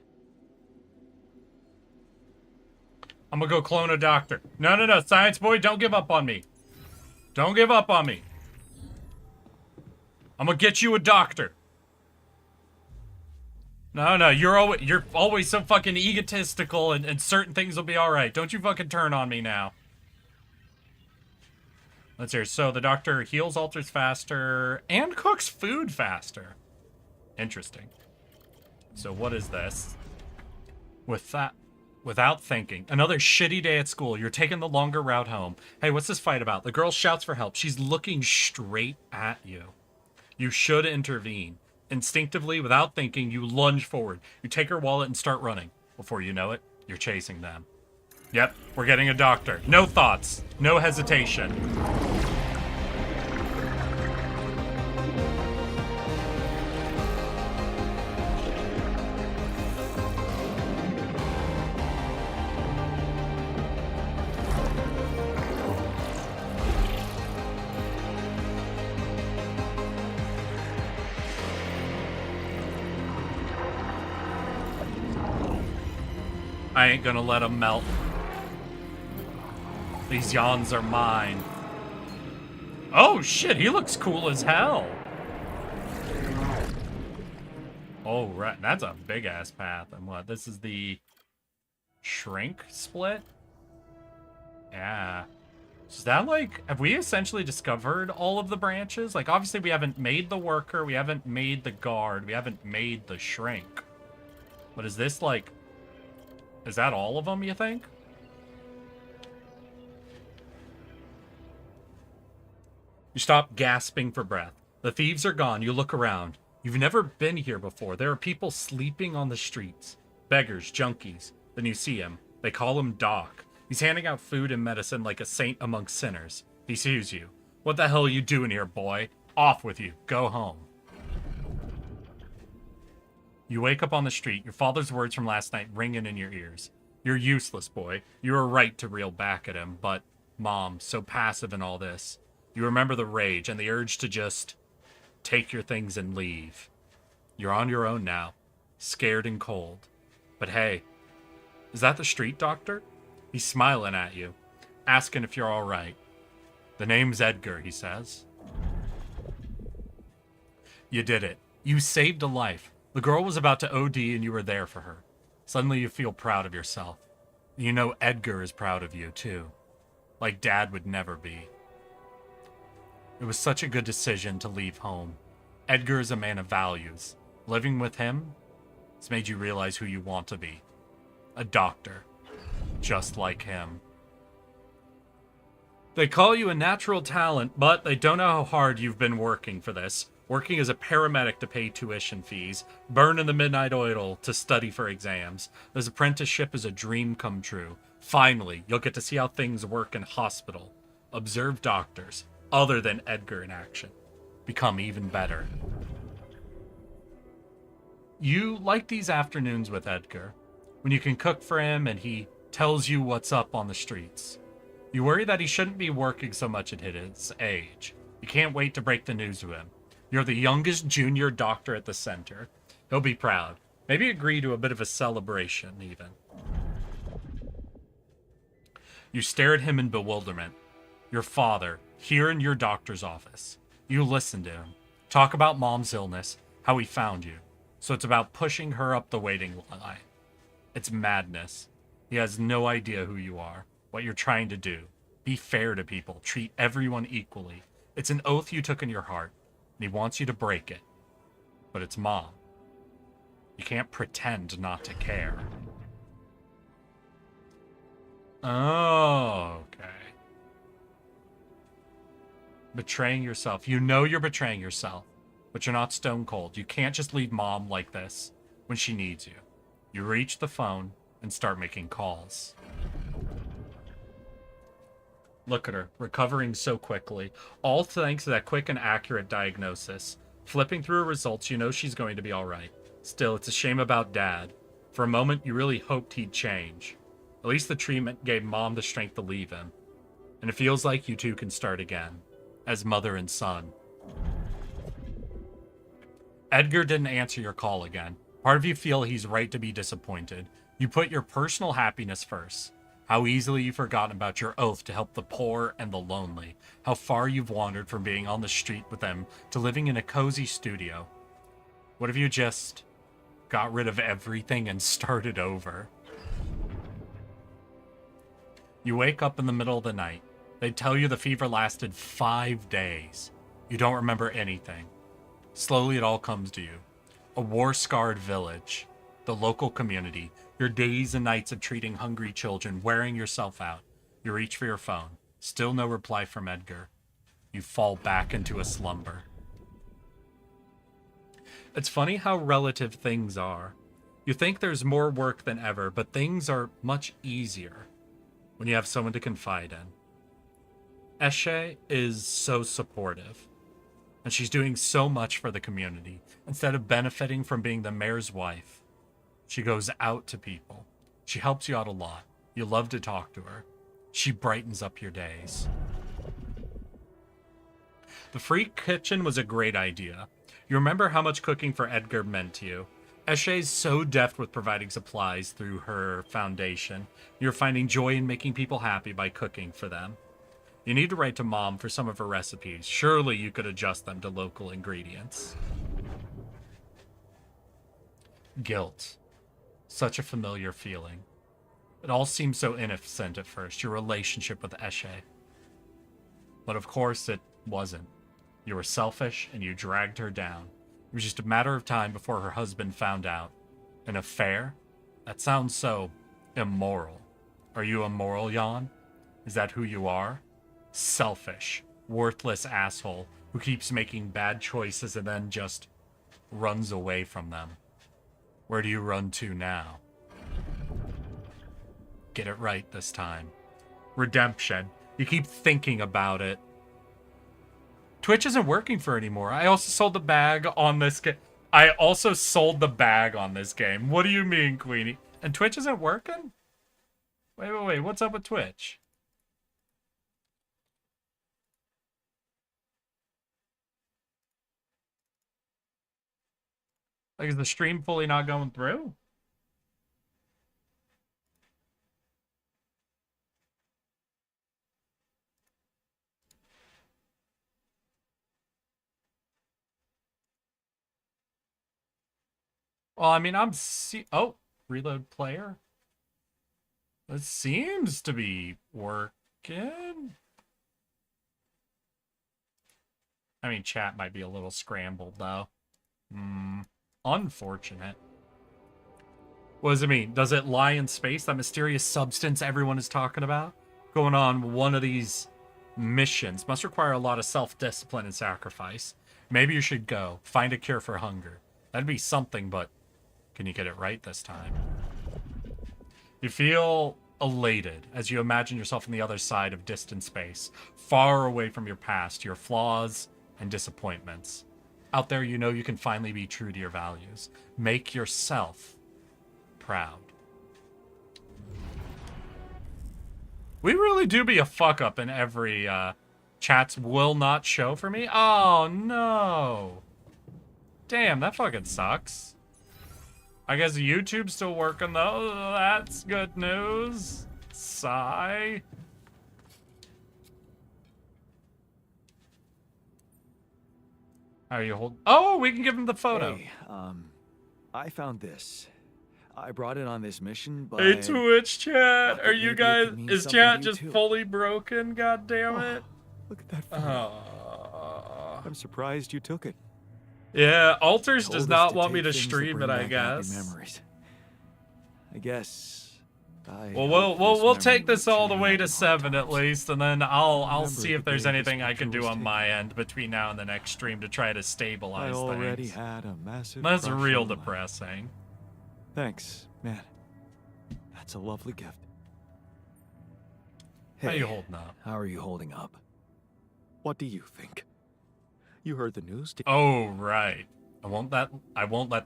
I'm gonna go clone a doctor. No, science boy, don't give up on me. Don't give up on me. I'm gonna get you a doctor. No, you're always so fucking egotistical, and certain things will be alright. Don't you fucking turn on me now. Let's hear. So the doctor heals altars faster and cooks food faster. Interesting. So what is this? Without thinking. Another shitty day at school. You're taking the longer route home. Hey, what's this fight about? The girl shouts for help. She's looking straight at you. You should intervene. Instinctively, without thinking, you lunge forward. You take her wallet and start running. Before you know it, you're chasing them. Yep, we're getting a doctor. No thoughts. No hesitation. I ain't gonna let them melt. These yawns are mine. Oh shit, he looks cool as hell. Oh, right, that's a big ass path. And what, this is the shrink split? Yeah. Is that like, have we essentially discovered all of the branches? Like, obviously we haven't made the worker, we haven't made the guard, we haven't made the shrink. But is this like, is that all of them, you think? You stop gasping for breath. The thieves are gone. You look around. You've never been here before. There are people sleeping on the streets. Beggars, junkies. Then you see him. They call him Doc. He's handing out food and medicine like a saint amongst sinners. He sees you. What the hell are you doing here, boy? Off with you. Go home. You wake up on the street, your father's words from last night ringing in your ears. You're useless, boy. You were right to reel back at him, but Mom, so passive in all this. You remember the rage and the urge to just take your things and leave. You're on your own now, scared and cold. But hey, is that the street doctor? He's smiling at you, asking if you're all right. The name's Edgar, he says. You did it. You saved a life. The girl was about to OD and you were there for her. Suddenly you feel proud of yourself. You know Edgar is proud of you, too. Like Dad would never be. It was such a good decision to leave home. Edgar is a man of values. Living with him has made you realize who you want to be. A doctor. Just like him. They call you a natural talent, but they don't know how hard you've been working for this. Working as a paramedic to pay tuition fees, burn in the midnight oil to study for exams. This apprenticeship is a dream come true. Finally, you'll get to see how things work in hospital. Observe doctors, other than Edgar in action. Become even better. You like these afternoons with Edgar, when you can cook for him and he tells you what's up on the streets. You worry that he shouldn't be working so much at his age. You can't wait to break the news to him. You're the youngest junior doctor at the center. He'll be proud. Maybe agree to a bit of a celebration, even. You stare at him in bewilderment. Your father, here in your doctor's office. You listen to him. Talk about Mom's illness, how he found you. So it's about pushing her up the waiting line. It's madness. He has no idea who you are, what you're trying to do. Be fair to people. Treat everyone equally. It's an oath you took in your heart. And he wants you to break it. But it's Mom. You can't pretend not to care. Oh, okay. Betraying yourself. You know you're betraying yourself, but you're not stone cold. You can't just leave Mom like this when she needs you. You reach the phone and start making calls. Look at her, recovering so quickly. All thanks to that quick and accurate diagnosis. Flipping through her results, you know she's going to be alright. Still, it's a shame about Dad. For a moment, you really hoped he'd change. At least the treatment gave Mom the strength to leave him. And it feels like you two can start again. As mother and son. Edgar didn't answer your call again. Part of you feel he's right to be disappointed. You put your personal happiness first. How easily you've forgotten about your oath to help the poor and the lonely. How far you've wandered from being on the street with them to living in a cozy studio. What if you just got rid of everything and started over? You wake up in the middle of the night. They tell you the fever lasted 5 days. You don't remember anything. Slowly it all comes to you. A war-scarred village. The local community. Your days and nights of treating hungry children, wearing yourself out. You reach for your phone. Still no reply from Edgar. You fall back into a slumber. It's funny how relative things are. You think there's more work than ever, but things are much easier when you have someone to confide in. Eshe is so supportive, and she's doing so much for the community. Instead of benefiting from being the mayor's wife, she goes out to people. She helps you out a lot. You love to talk to her. She brightens up your days. The free kitchen was a great idea. You remember how much cooking for Edgar meant to you. Eshe's so deft with providing supplies through her foundation. You're finding joy in making people happy by cooking for them. You need to write to Mom for some of her recipes. Surely you could adjust them to local ingredients. Guilt. Such a familiar feeling. It all seemed so innocent at first, your relationship with Eshe. But of course it wasn't. You were selfish and you dragged her down. It was just a matter of time before her husband found out. An affair? That sounds so immoral. Are you immoral, Jan? Is that who you are? Selfish, worthless asshole who keeps making bad choices and then just runs away from them. Where do you run to now? Get it right this time. Redemption. You keep thinking about it. Twitch isn't working for anymore. I also sold the bag on this game. What do you mean, Queenie? And Twitch isn't working? Wait. What's up with Twitch? Like, is the stream fully not going through? Well, I mean, oh, reload player. It seems to be working. I mean, chat might be a little scrambled, though. Unfortunate. What does it mean? Does it lie in space? That mysterious substance everyone is talking about? Going on one of these missions must require a lot of self-discipline and sacrifice. Maybe you should go. Find a cure for hunger. That'd be something, but can you get it right this time? You feel elated as you imagine yourself on the other side of distant space, far away from your past, your flaws, and disappointments. Out there, you know you can finally be true to your values. Make yourself proud. We really do be a fuck up in every chats will not show for me. Oh no. Damn, that fucking sucks. I guess YouTube's still working though. That's good news. Sigh. How are you holding? Oh, we can give him the photo. Hey, I found this. I brought it on this mission, but... Hey, Twitch chat. thought Are that you maybe it guys... could mean Is something chat to you just too. fully broken? God damn it. Look at that photo. Oh. I'm surprised you took it. Yeah, Alters Told does us not to want me take to things that stream it, bring I back happy guess. memories. I guess... Well, we'll take this all the way to 7 at least. least, and then I'll Remember see if the there's day this anything I can picture do was on my end between now and the next stream to try to I stabilize already things. had a massive That's crush real on life. depressing. Thanks, man. That's a lovely gift. How Hey, you holding up? how are you holding up? What do you think? You heard the news? Oh right. I won't let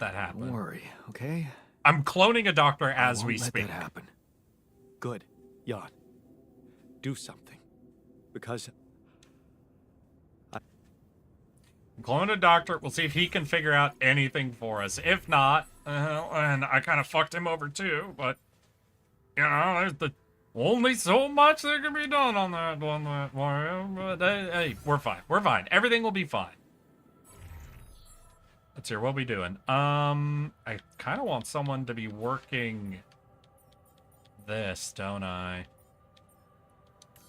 that happen. Don't worry, okay? I'm cloning a doctor as I won't we let speak. that happen. Good, Jan. Do something, because I'm cloning a doctor. We'll see if he can figure out anything for us. If not, and I kind of fucked him over too, but you know, there's the only so much that can be done on that one. But hey, we're fine. We're fine. Everything will be fine. Let's hear what we doing. I kind of want someone to be working this, don't I?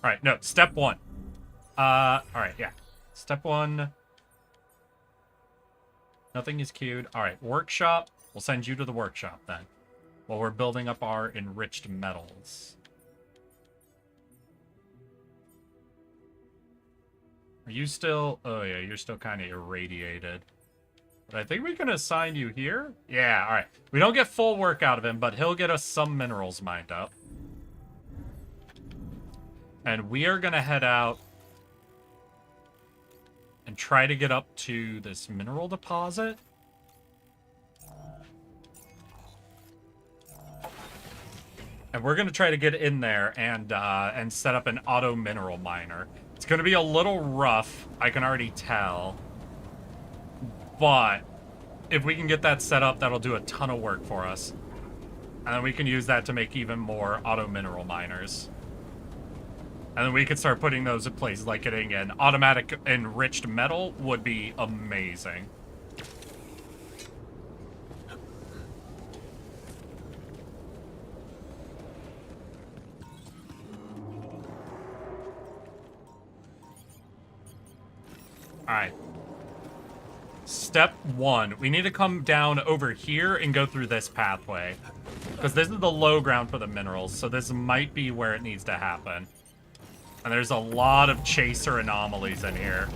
All right, no, step 1. All right, yeah. Step 1. Nothing is queued. All right, workshop. We'll send you to the workshop then, while we're building up our enriched metals. Are you still... Oh, yeah, you're still kind of irradiated. But I think we can assign you here. Yeah, all right. We don't get full work out of him, but he'll get us some minerals mined up. And we are going to head out and try to get up to this mineral deposit. And we're going to try to get in there and set up an auto mineral miner. It's going to be a little rough, I can already tell. But if we can get that set up, that'll do a ton of work for us. And then we can use that to make even more auto mineral miners. And then we could start putting those in places like getting an automatic enriched metal would be amazing. Alright. Step 1. We need to come down over here and go through this pathway. Because this is the low ground for the minerals, so this might be where it needs to happen. And there's a lot of chaser anomalies in here.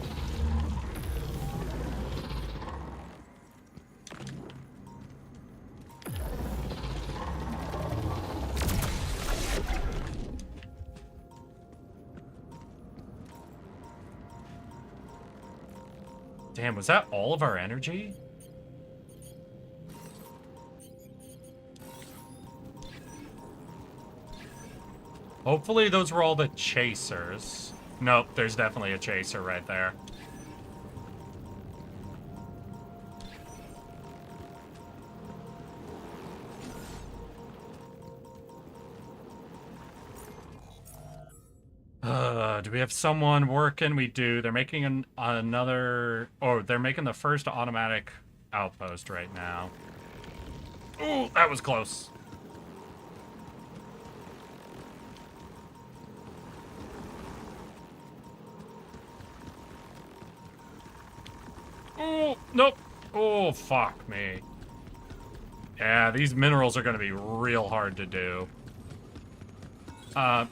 Damn, was that all of our energy? Hopefully those were all the chasers. Nope, there's definitely a chaser right there. Do we have someone working? We do. They're making another... Oh, they're making the first automatic outpost right now. Ooh, that was close. Oh, nope. Oh, fuck me. Yeah, these minerals are going to be real hard to do.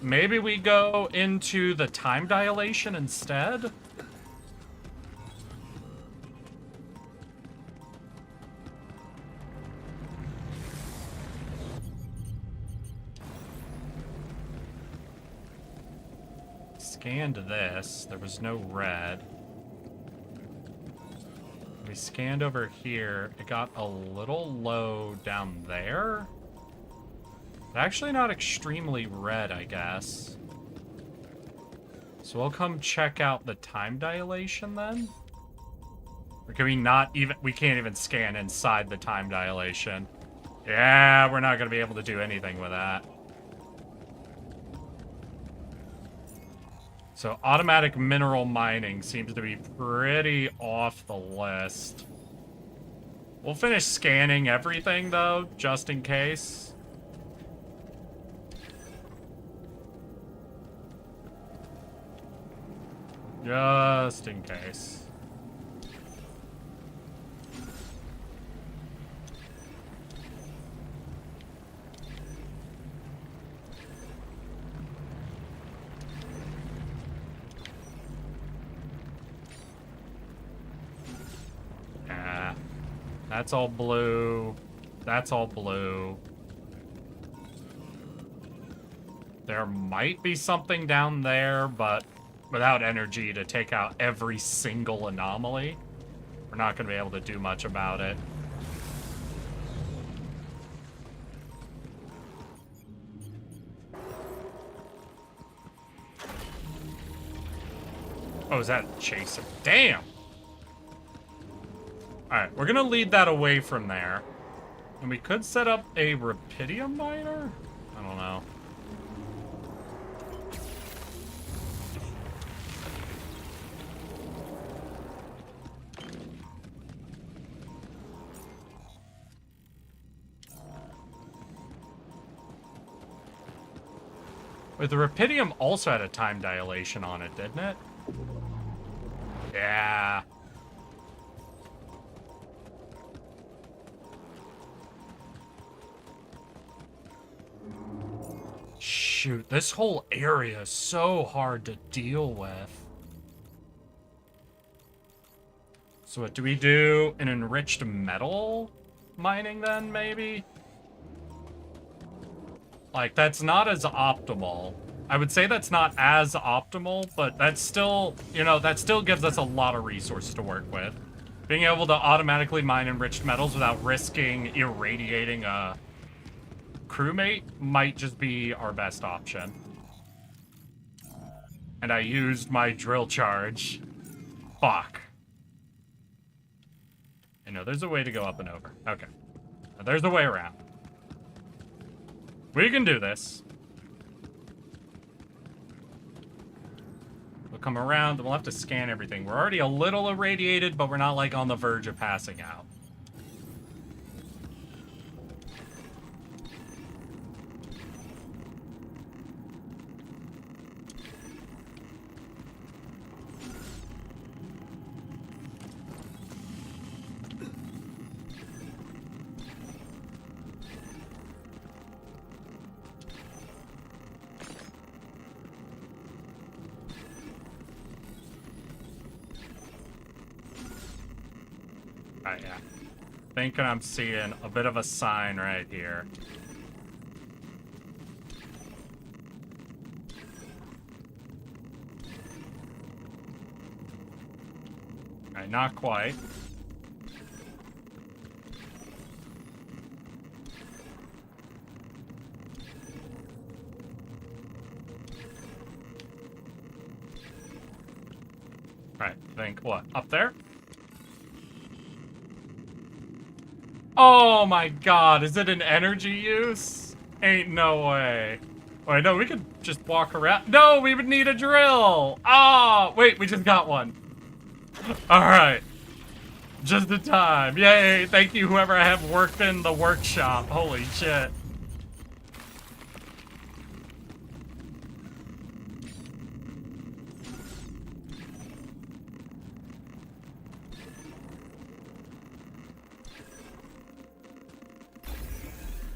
Maybe we go into the time dilation instead? Scanned this. There was no red. We scanned over here. It got a little low down there. Actually not extremely red, I guess. So we'll come check out the time dilation then? Or can we not even... We can't even scan inside the time dilation. Yeah, we're not going to be able to do anything with that. So automatic mineral mining seems to be pretty off the list. We'll finish scanning everything, though, just in case. Just in case. Yeah. That's all blue. That's all blue. There might be something down there, but without energy to take out every single anomaly, we're not going to be able to do much about it. Oh, is that Chaser? Damn! Alright, we're going to lead that away from there. And we could set up a Rapidium miner? I don't know. Wait, the Rapidium also had a time dilation on it, didn't it? Yeah. Shoot, this whole area is so hard to deal with. So what, do we do an enriched metal mining then, maybe? Like, that's not as optimal. I would say that's not as optimal, but that's still, you know, that still gives us a lot of resources to work with. Being able to automatically mine enriched metals without risking irradiating a crewmate might just be our best option. And I used my drill charge. Fuck. I know there's a way to go up and over. Okay. Now, there's a way around. We can do this. We'll come around, and we'll have to scan everything. We're already a little irradiated, but we're not, like, on the verge of passing out. Yeah. Thinking I'm seeing a bit of a sign right here. Alright, not quite. Alright, think what? Up there? Oh my god, is it an energy use? Ain't no way. Wait, no, we could just walk around. No, we would need a drill! Ah, wait, we just got one. Alright. Just in time. Yay, thank you whoever I have worked in the workshop. Holy shit.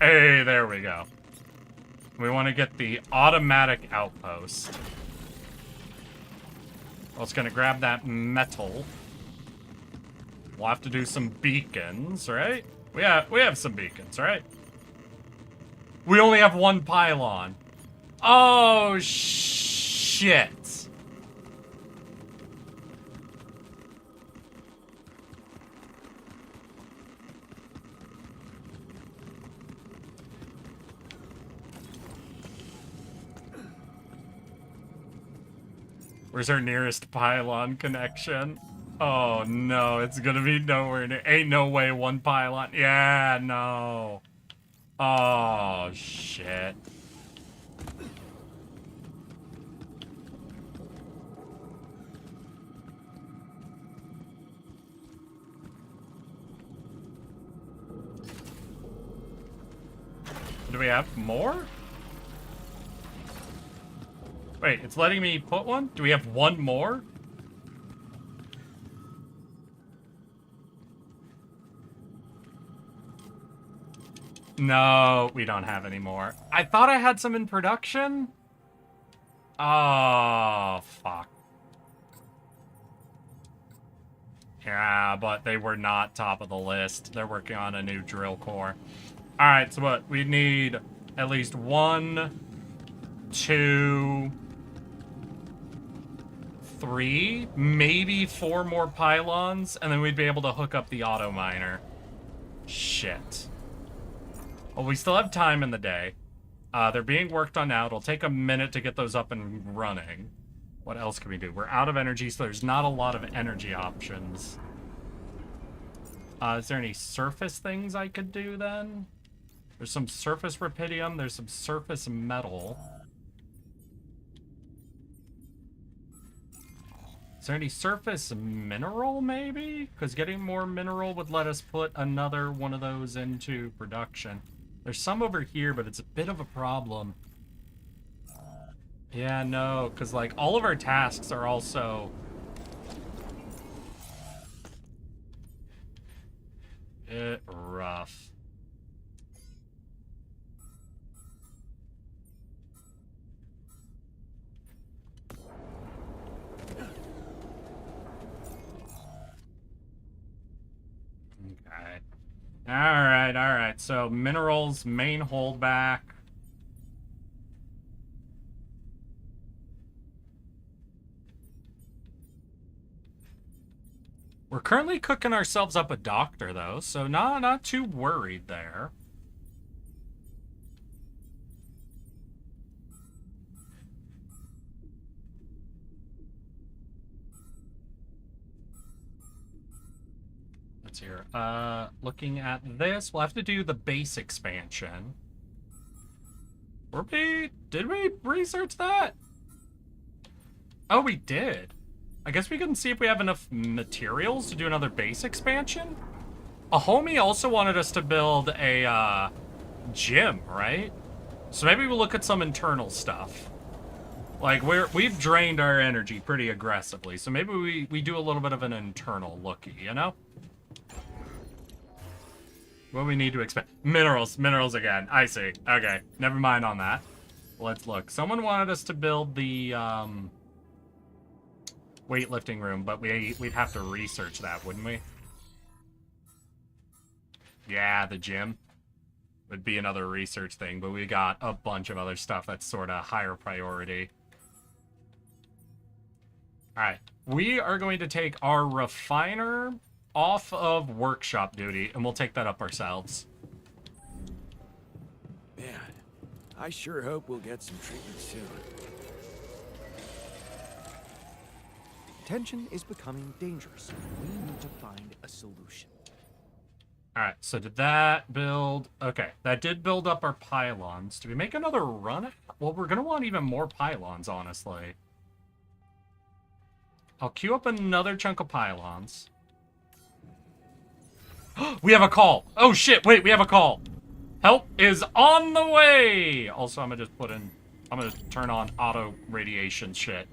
Hey, there we go. We want to get the automatic outpost. Well, it's gonna grab that metal. We'll have to do some beacons, right? We have some beacons, right? We only have one pylon. Oh, shit. Where's our nearest pylon connection? Oh no, it's gonna be nowhere near. Ain't no way one pylon. Yeah, no. Oh shit. Do we have more? Wait, it's letting me put one? Do we have one more? No, we don't have any more. I thought I had some in production. Oh, fuck. Yeah, but they were not top of the list. They're working on a new drill core. Alright, so what? We need at least 1, 2, 3, maybe 4 more pylons, and then we'd be able to hook up the auto miner. Shit. Well, we still have time in the day. They're being worked on now. It'll take a minute to get those up and running. What else can we do? We're out of energy, so there's not a lot of energy options. Is there any surface things I could do then? There's some surface rubidium. There's some surface metal. Is there any surface mineral, maybe? Because getting more mineral would let us put another one of those into production. There's some over here, but it's a bit of a problem. Yeah, no, because, like, all of our tasks are also... rough. Okay. Alright. So, minerals, main holdback. We're currently cooking ourselves up a doctor, though, so not too worried there. Let's hear. Looking at this, we'll have to do the base expansion. Did we research that? Oh, we did. I guess we can see if we have enough materials to do another base expansion. A homie also wanted us to build a gym, right? So maybe we'll look at some internal stuff. Like, we've drained our energy pretty aggressively, so maybe we do a little bit of an internal looky, you know? What we need to expand. Minerals again. I see. Okay, never mind on that. Let's look. Someone wanted us to build the weightlifting room, but we'd have to research that, wouldn't we? Yeah, the gym would be another research thing, but we got a bunch of other stuff that's sort of higher priority. Alright, we are going to take our refiner off of workshop duty, and we'll take that up ourselves. Man, I sure hope we'll get some treatment soon. Tension is becoming dangerous. We need to find a solution. Alright, so did that build... Okay, that did build up our pylons. Do we make another run? Well, we're going to want even more pylons, honestly. I'll queue up another chunk of pylons. We have a call! Oh shit, wait, we have a call! Help is on the way! Also, I'm going to turn on auto radiation shit.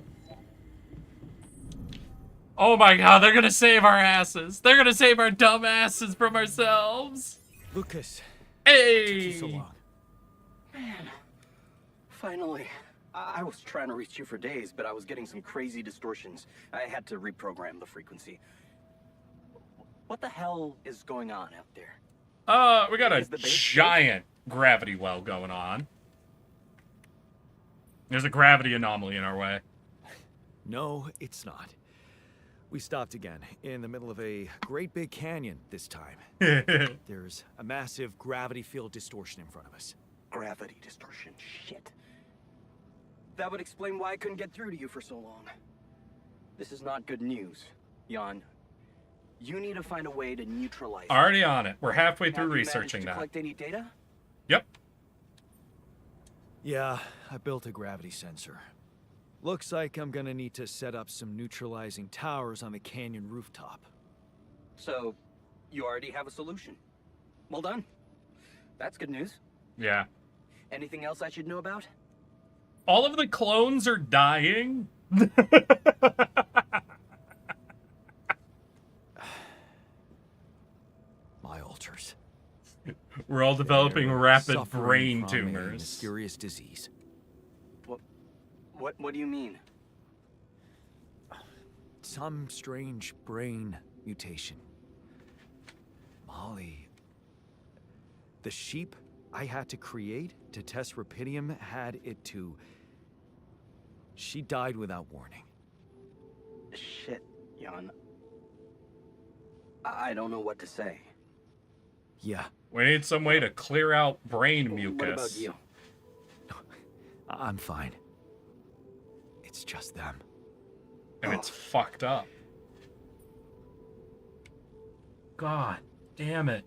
Oh my god, they're gonna save our asses. They're gonna save our dumb asses from ourselves. Lucas, Hey! So long. Man, finally. I was trying to reach you for days, but I was getting some crazy distortions. I had to reprogram the frequency. What the hell is going on out there? We got a Is the base giant gravity well going on. There's a gravity anomaly in our way. No, it's not. We stopped again, in the middle of a great big canyon this time. There's a massive gravity field distortion in front of us. Gravity distortion. Shit. That would explain why I couldn't get through to you for so long. This is not good news, Jan. You need to find a way to neutralize it. Already on it. We're halfway Have through you researching managed to that. collect any data? Yep. Yeah, I built a gravity sensor. Looks like I'm gonna need to set up some neutralizing towers on the canyon rooftop. So, you already have a solution. Well done. That's good news. Yeah. Anything else I should know about? All of the clones are dying. My alters. We're all developing They're rapid suffering brain from a tumors. mysterious disease. What do you mean? Some strange brain mutation. Molly. The sheep I had to create to test Rapidium had it too. She died without warning. Shit, Jan. I don't know what to say. Yeah, We need some way to clear out brain mucus. What about you? I'm fine. It's just them. And it's fucked up. God damn it.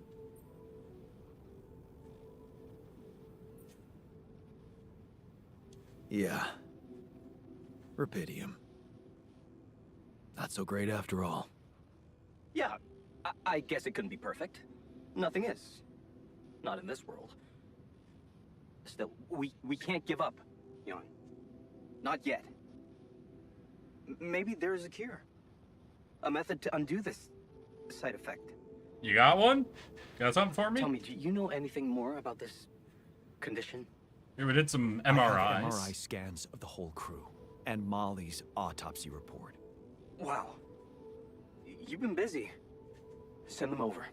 Yeah. Rapidium. Not so great after all. Yeah, I guess it couldn't be perfect. Nothing is. Not in this world. Still, we can't give up, Jan. Not yet. Maybe there's a cure. A method to undo this side effect. You got one? Got something for me? Tell me, do you know anything more about this condition? Yeah, we did some I have MRIs. MRI scans of the whole crew and Molly's autopsy report. Wow. You've been busy. Send them over.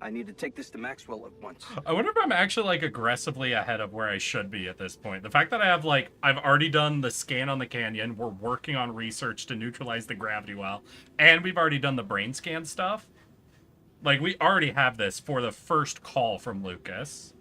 I need to take this to Maxwell at once. I wonder if I'm actually like aggressively ahead of where I should be at this point. The fact that I have I've already done the scan on the canyon, we're working on research to neutralize the gravity well, and we've already done the brain scan stuff. Like, we already have this for the first call from Lucas.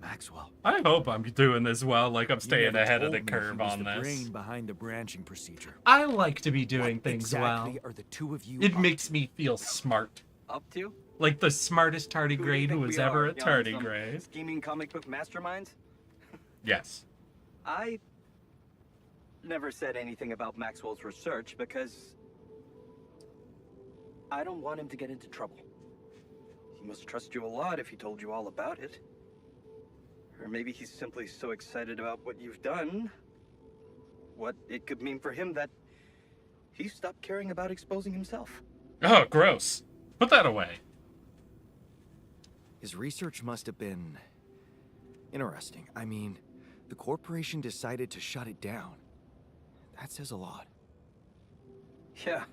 Maxwell. I hope I'm doing this well, like I'm you staying never ahead of told the me curve he was on the this. brain behind the branching procedure. I like to be doing What things exactly well. are the two of you It up makes me feel smart. Up to? Like the smartest Who do you tardigrade who think was we ever are, a Jan? Some tardigrade. Scheming comic book masterminds? Yes. I never said anything about Maxwell's research because I don't want him to get into trouble. He must trust you a lot if he told you all about it. Or maybe he's simply so excited about what you've done, what it could mean for him, that he stopped caring about exposing himself. Oh, gross. Put that away. His research must have been interesting. I mean, the corporation decided to shut it down. That says a lot. Yeah,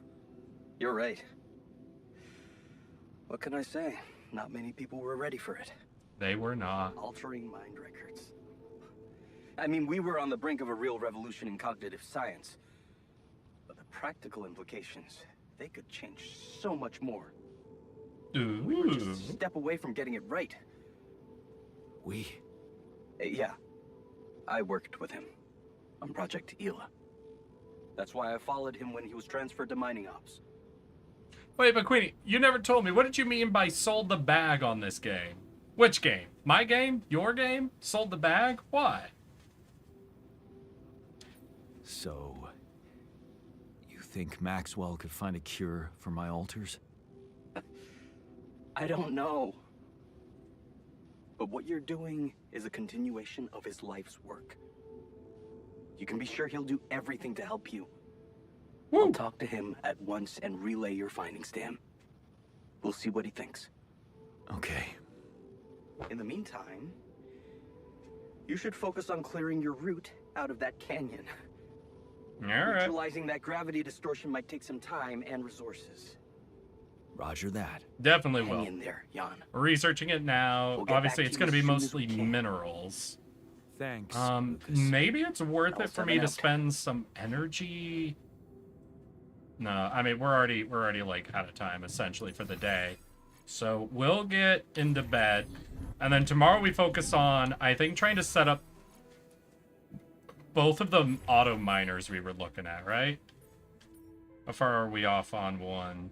you're right. What can I say? Not many people were ready for it. They were not. Altering mind records. I mean, we were on the brink of a real revolution in cognitive science. But the practical implications, they could change so much more. Ooh. We were just a step away from getting it right. Yeah. I worked with him on Project Ela. That's why I followed him when he was transferred to mining ops. Wait, but Queenie, you never told me. What did you mean by sold the bag on this game? Which game? My game? Your game? Sold the bag? Why? So, you think Maxwell could find a cure for my alters? I don't know. But what you're doing is a continuation of his life's work. You can be sure he'll do everything to help you. Woo. I'll talk to him at once and relay your findings to him. We'll see what he thinks. Okay. In the meantime, you should focus on clearing your route out of that canyon. All right. Neutralizing that gravity distortion might take some time and resources. Roger that. Definitely Hang will. in there, Jan. We're researching it now. We'll get Obviously, back it's to you going to be as soon as we mostly can. minerals. Thanks, Lucas. Maybe it's worth I'll it for send me it to out. spend some energy. No, I mean we're already like out of time essentially for the day. So we'll get into bed, and then tomorrow we focus on, I think, trying to set up both of the auto miners we were looking at, right? How far are we off on one?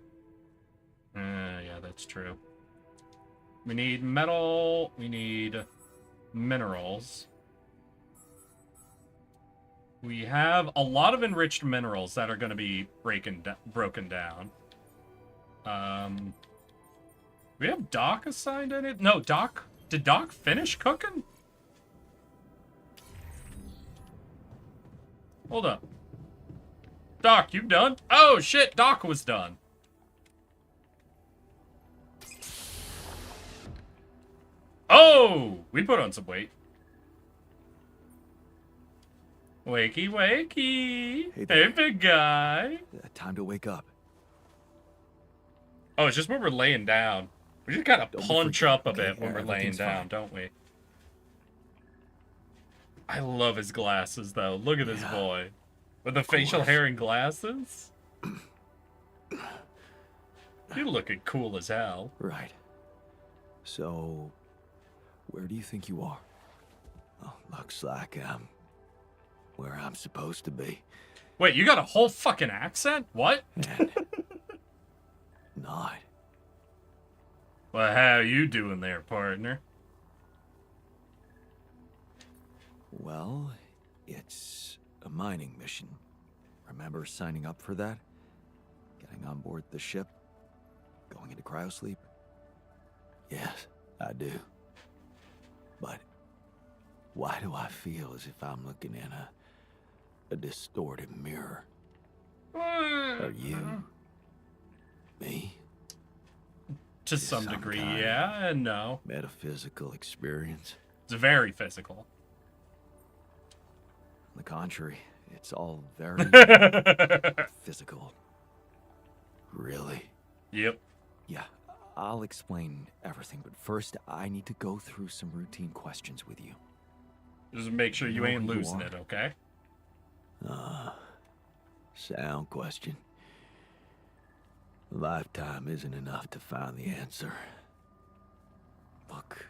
Yeah, that's true. We need metal. We need minerals. We have a lot of enriched minerals that are going to be broken down. We have Doc assigned in it? No, Doc. Did Doc finish cooking? Hold up. Doc, you done? Oh, shit, Doc was done. Oh, we put on some weight. Wakey, wakey. Hey there. Hey, big guy. Time to wake up. Oh, it's just when we're laying down. We just gotta Don't be punch freaking- up a okay, bit when we're laying everything's down, fine. don't we? I love his glasses, though. Look at this Yeah, boy. With the facial course. hair and glasses. You're looking cool as hell. Right. So, where do you think you are? Oh, looks like I'm where I'm supposed to be. Wait, you got a whole fucking accent? What? And not. Well, how you doing there, partner? Well, it's a mining mission. Remember signing up for that? Getting on board the ship? Going into cryosleep? Yes, I do. But why do I feel as if I'm looking in a distorted mirror? Are you? Me? To some some degree, kind. yeah and no. Metaphysical experience? It's very physical. On the contrary, it's all very physical. Really? Yep. Yeah, I'll explain everything, but first I need to go through some routine questions with you. Just make sure you know ain't who you losing are. it, okay? Sound question. Lifetime isn't enough to find the answer. Look,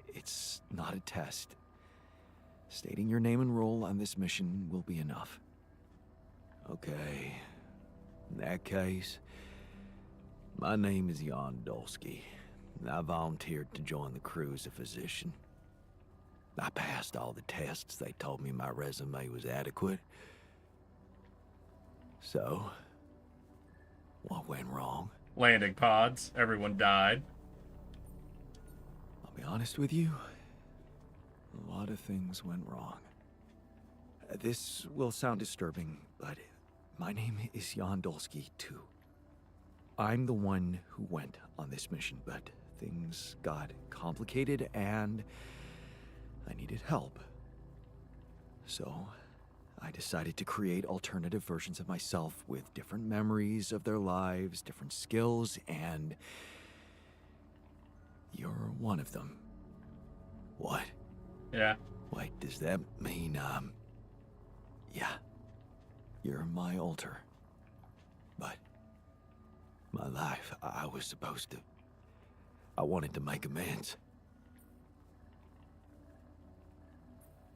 it's not a test. Stating your name and role on this mission will be enough. Okay. In that case, my name is Jan Dolsky, and I volunteered to join the crew as a physician. I passed all the tests. They told me my resume was adequate. So, what went wrong? Landing pods. Everyone died. I'll be honest with you, a lot of things went wrong. This will sound disturbing, but my name is Jan Dolsky, too. I'm the one who went on this mission, but things got complicated and I needed help. So, I decided to create alternative versions of myself with different memories of their lives, different skills, and you're one of them. What? Yeah. Wait, does that mean, yeah. You're my alter. But my life, I was supposed to. I wanted to make amends.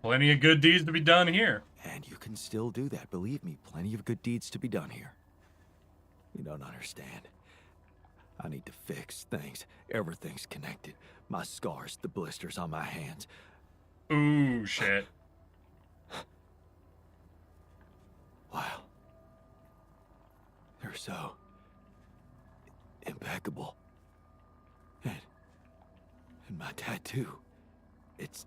Plenty of good deeds to be done here. And you can still do that. Believe me, plenty of good deeds to be done here. You don't understand. I need to fix things. Everything's connected. My scars, the blisters on my hands. Ooh, shit. Wow. They're so impeccable. And my tattoo. It's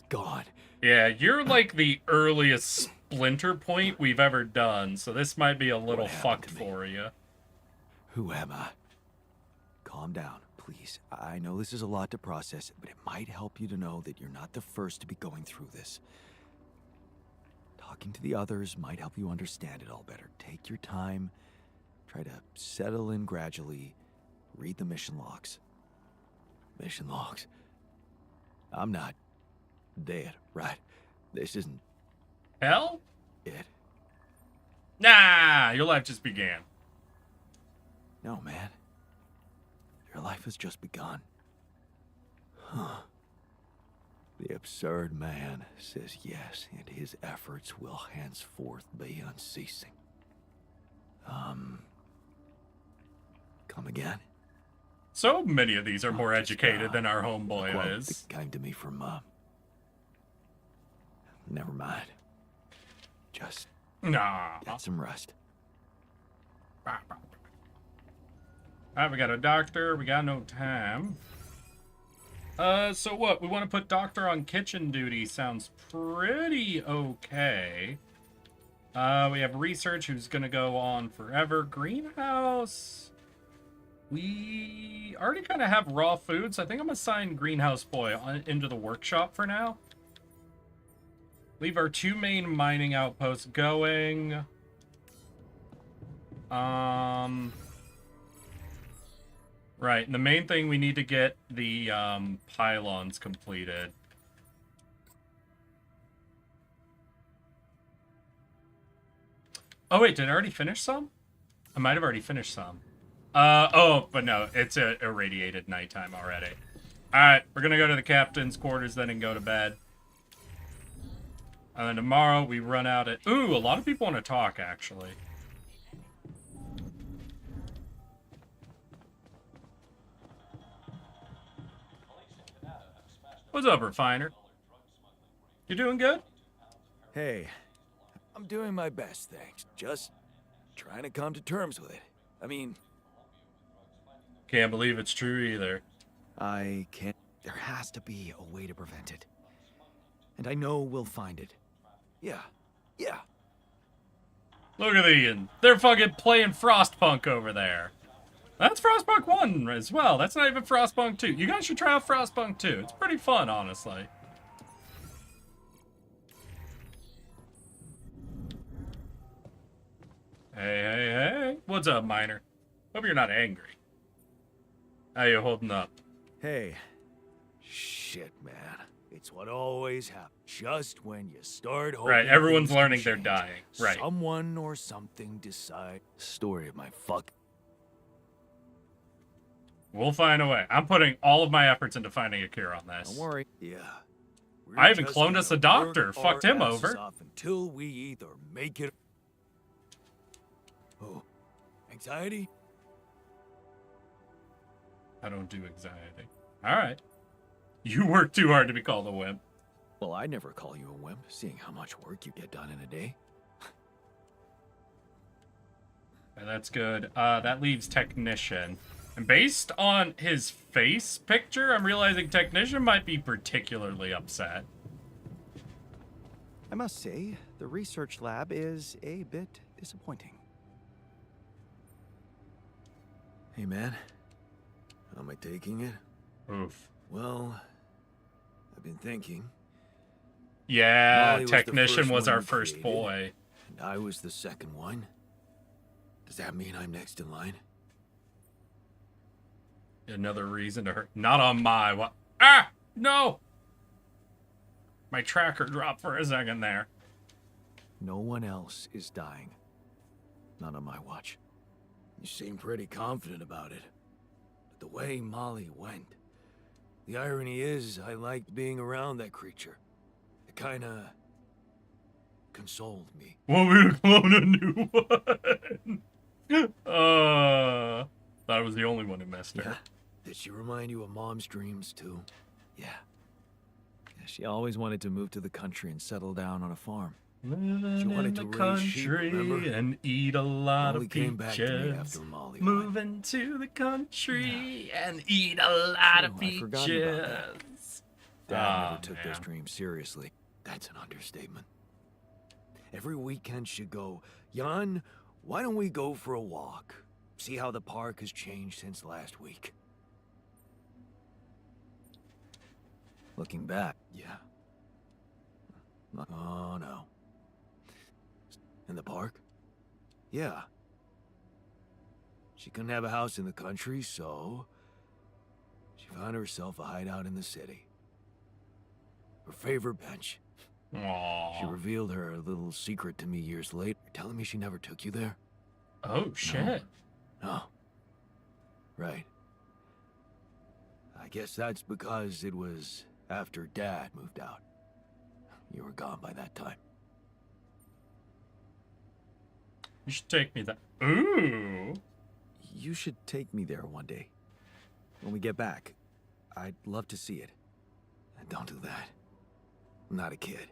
gone. Yeah, you're like the earliest splinter point we've ever done, so this might be a little What happened fucked to me? for you. Who am I? Calm down, please. I know this is a lot to process, but it might help you to know that you're not the first to be going through this. Talking to the others might help you understand it all better. Take your time. Try to settle in gradually. Read the mission logs. Mission logs. I'm not dead, right? This isn't Hell? it. Nah, your life just began. No, man. Your life has just begun. Huh. The absurd man says yes, and his efforts will henceforth be unceasing. Come again? So many of these are more Just, educated than our homeboy quote is. that came to me from, never mind. Just Nah. get some rest. Alright, we got a doctor. We got no time. So what? We want to put doctor on kitchen duty. Sounds pretty okay. We have research who's going to go on forever. Greenhouse. We already kind of have raw foods. I think I'm going to assign Greenhouse Boy into the workshop for now. Leave our 2 main mining outposts going. Right, and the main thing, we need to get the pylons completed. Oh wait, did I already finish some? I might have already finished some. Oh, but no, it's a irradiated nighttime already. Alright, we're gonna go to the captain's quarters then and go to bed. And then tomorrow we run out at... Ooh, a lot of people want to talk, actually. What's up, Refiner? You doing good? Hey, I'm doing my best, thanks. Just trying to come to terms with it. I mean, Can't believe it's true either. I can't. There has to be a way to prevent it. And I know we'll find it. Yeah. Look at Ian. They're fucking playing Frostpunk over there. That's Frostpunk 1 as well. That's not even Frostpunk 2. You guys should try out Frostpunk 2. It's pretty fun, honestly. Hey. What's up, Miner? Hope you're not angry. How you holding up? Hey. Shit, man. It's what always happens. Just when you start hoping Right, everyone's things can learning they're change, dying. Right. Someone or something decide. Story of my fuck. We'll find a way. I'm putting all of my efforts into finding a cure on this. Don't worry. Yeah. We're I even just cloned us a gonna doctor. work Fucked our him asses over. off until we either make it. Oh, anxiety? I don't do anxiety. Alright. You work too hard to be called a wimp. Well, I never call you a wimp, seeing how much work you get done in a day. And that's good. That leaves Technician. And based on his face picture, I'm realizing Technician might be particularly upset. I must say, the research lab is a bit disappointing. Hey, man. How am I taking it? Oof. Well, I've been thinking, Yeah, Molly was the Technician first was one our you first created. boy. and I was the second one. Does that mean I'm next in line? Another reason to hurt. Not on my... What? Ah! No! My tracker dropped for a second there. No one else is dying. Not on my watch. You seem pretty confident about it. But the way Molly went... The irony is, I liked being around that creature. It kinda... consoled me. Want me to clone a new one? Thought I was the only one who messed her. Yeah? Did she remind you of Mom's dreams, too? Yeah. She always wanted to move to the country and settle down on a farm. Living She wanted in the to raise sheep, country remember? and eat a lot Molly of came back to me peaches. after Molly went. Moving to the country and eat a lot of True, I'd forgotten about that. peaches. Dad Aw, never took those man. dreams seriously. That's an understatement. Every weekend she'd go, Jan, why don't we go for a walk? See how the park has changed since last week. Looking back, yeah. Oh, no. In the park? Yeah. She couldn't have a house in the country, so she found herself a hideout in the city. Her favorite bench. She Aww. revealed her little secret to me years later. You're telling me she never took you there? Oh, shit. No. Right. I guess that's because it was after Dad moved out. You were gone by that time. You should take me there. Ooh. You should take me there one day. When we get back. I'd love to see it. And don't do that. I'm not a kid.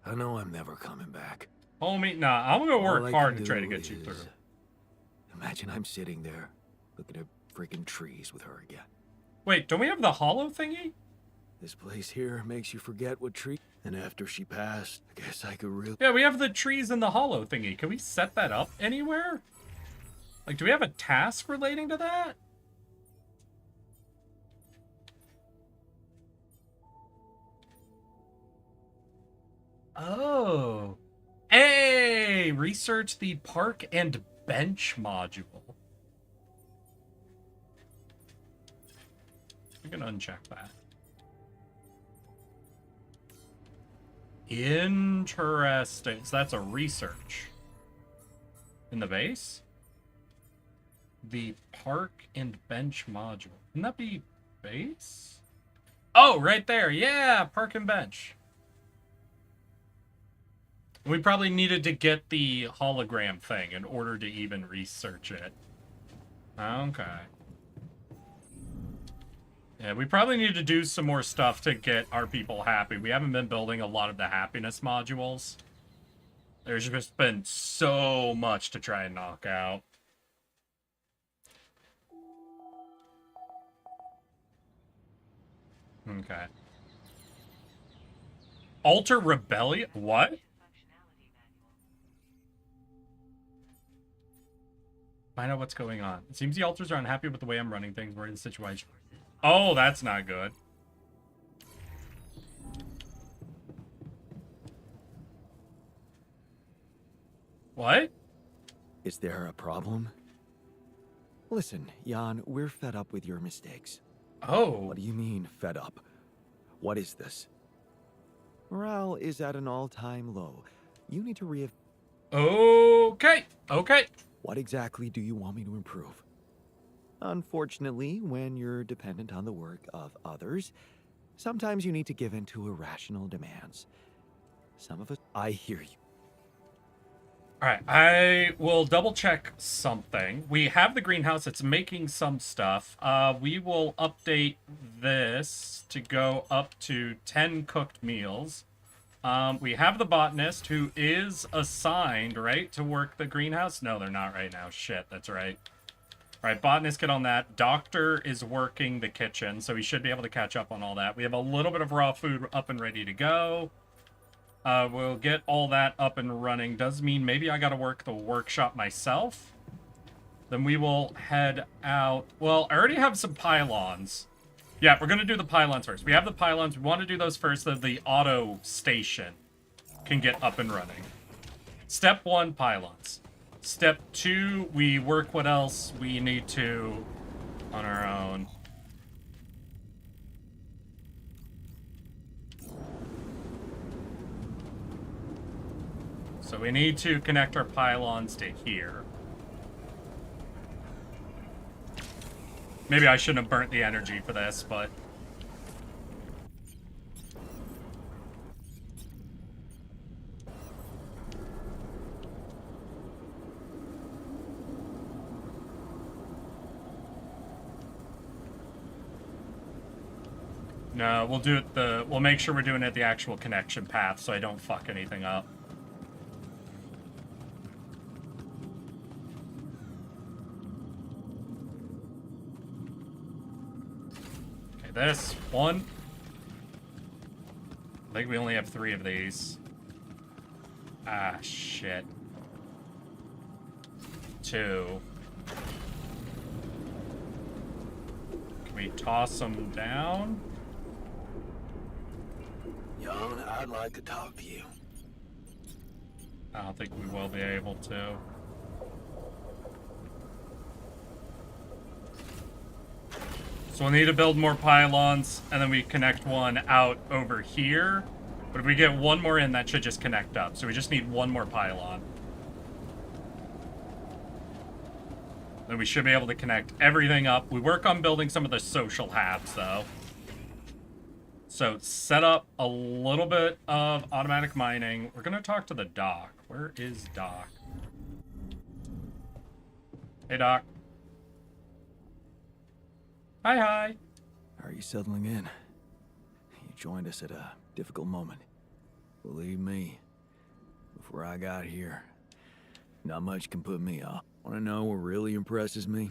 I know I'm never coming back. Homie, nah, I'm gonna All work I hard can to try to do get you through. is Imagine I'm sitting there, looking at freaking trees with her again. Wait, don't we have the hollow thingy? This place here makes you forget what tree. And after she passed, I guess I could really. Yeah, we have the trees and the hollow thingy. Can we set that up anywhere? Like, do we have a task relating to that? Oh. Hey! Research the park and bench module. We can uncheck that. Interesting. So that's a research. In the base? The park and bench module. Wouldn't that be base? Oh, right there. Yeah, park and bench. We probably needed to get the hologram thing in order to even research it. Okay. Yeah, we probably need to do some more stuff to get our people happy. We haven't been building a lot of the happiness modules. There's just been so much to try and knock out. Okay. Alter Rebellion? What? Find out what's going on. It seems the alters are unhappy with the way I'm running things. We're in the situation. Oh, that's not good. What? Is there a problem? Listen, Jan, we're fed up with your mistakes. Oh. What do you mean, fed up? What is this? Morale is at an all-time low. You need to Okay. Okay. What exactly do you want me to improve? Unfortunately, when you're dependent on the work of others, sometimes you need to give in to irrational demands. Some of us... I hear you. Alright, I will double check something. We have the greenhouse, it's making some stuff. We will update this to go up to 10 cooked meals. We have the botanist who is assigned, right, to work the greenhouse? No, they're not right now. Shit, that's right. Alright, botanist, get on that. Doctor is working the kitchen, so he should be able to catch up on all that. We have a little bit of raw food up and ready to go. We'll get all that up and running. Does mean maybe I gotta work the workshop myself. Then we will head out. Well, I already have some pylons. Yeah, we're gonna do the pylons first. We have the pylons. We want to do those first so the auto station can get up and running. Step 1, pylons. Step 2, we work what else we need to on our own. So we need to connect our pylons to here. Maybe I shouldn't have burnt the energy for this, but... No, we'll do it we'll make sure we're doing it the actual connection path so I don't fuck anything up. This one. I think we only have 3 of these. Ah, shit. 2. Can we toss them down? I'd like to talk to you. I don't think we will be able to. So we'll need to build more pylons, and then we connect one out over here. But if we get one more in, that should just connect up. So we just need one more pylon. Then we should be able to connect everything up. We work on building some of the social hubs, though. So set up a little bit of automatic mining. We're going to talk to the doc. Where is Doc? Hey, Doc. Hi, hi. How are you settling in? You joined us at a difficult moment. Believe me, before I got here, not much can put me off. Want to know what really impresses me?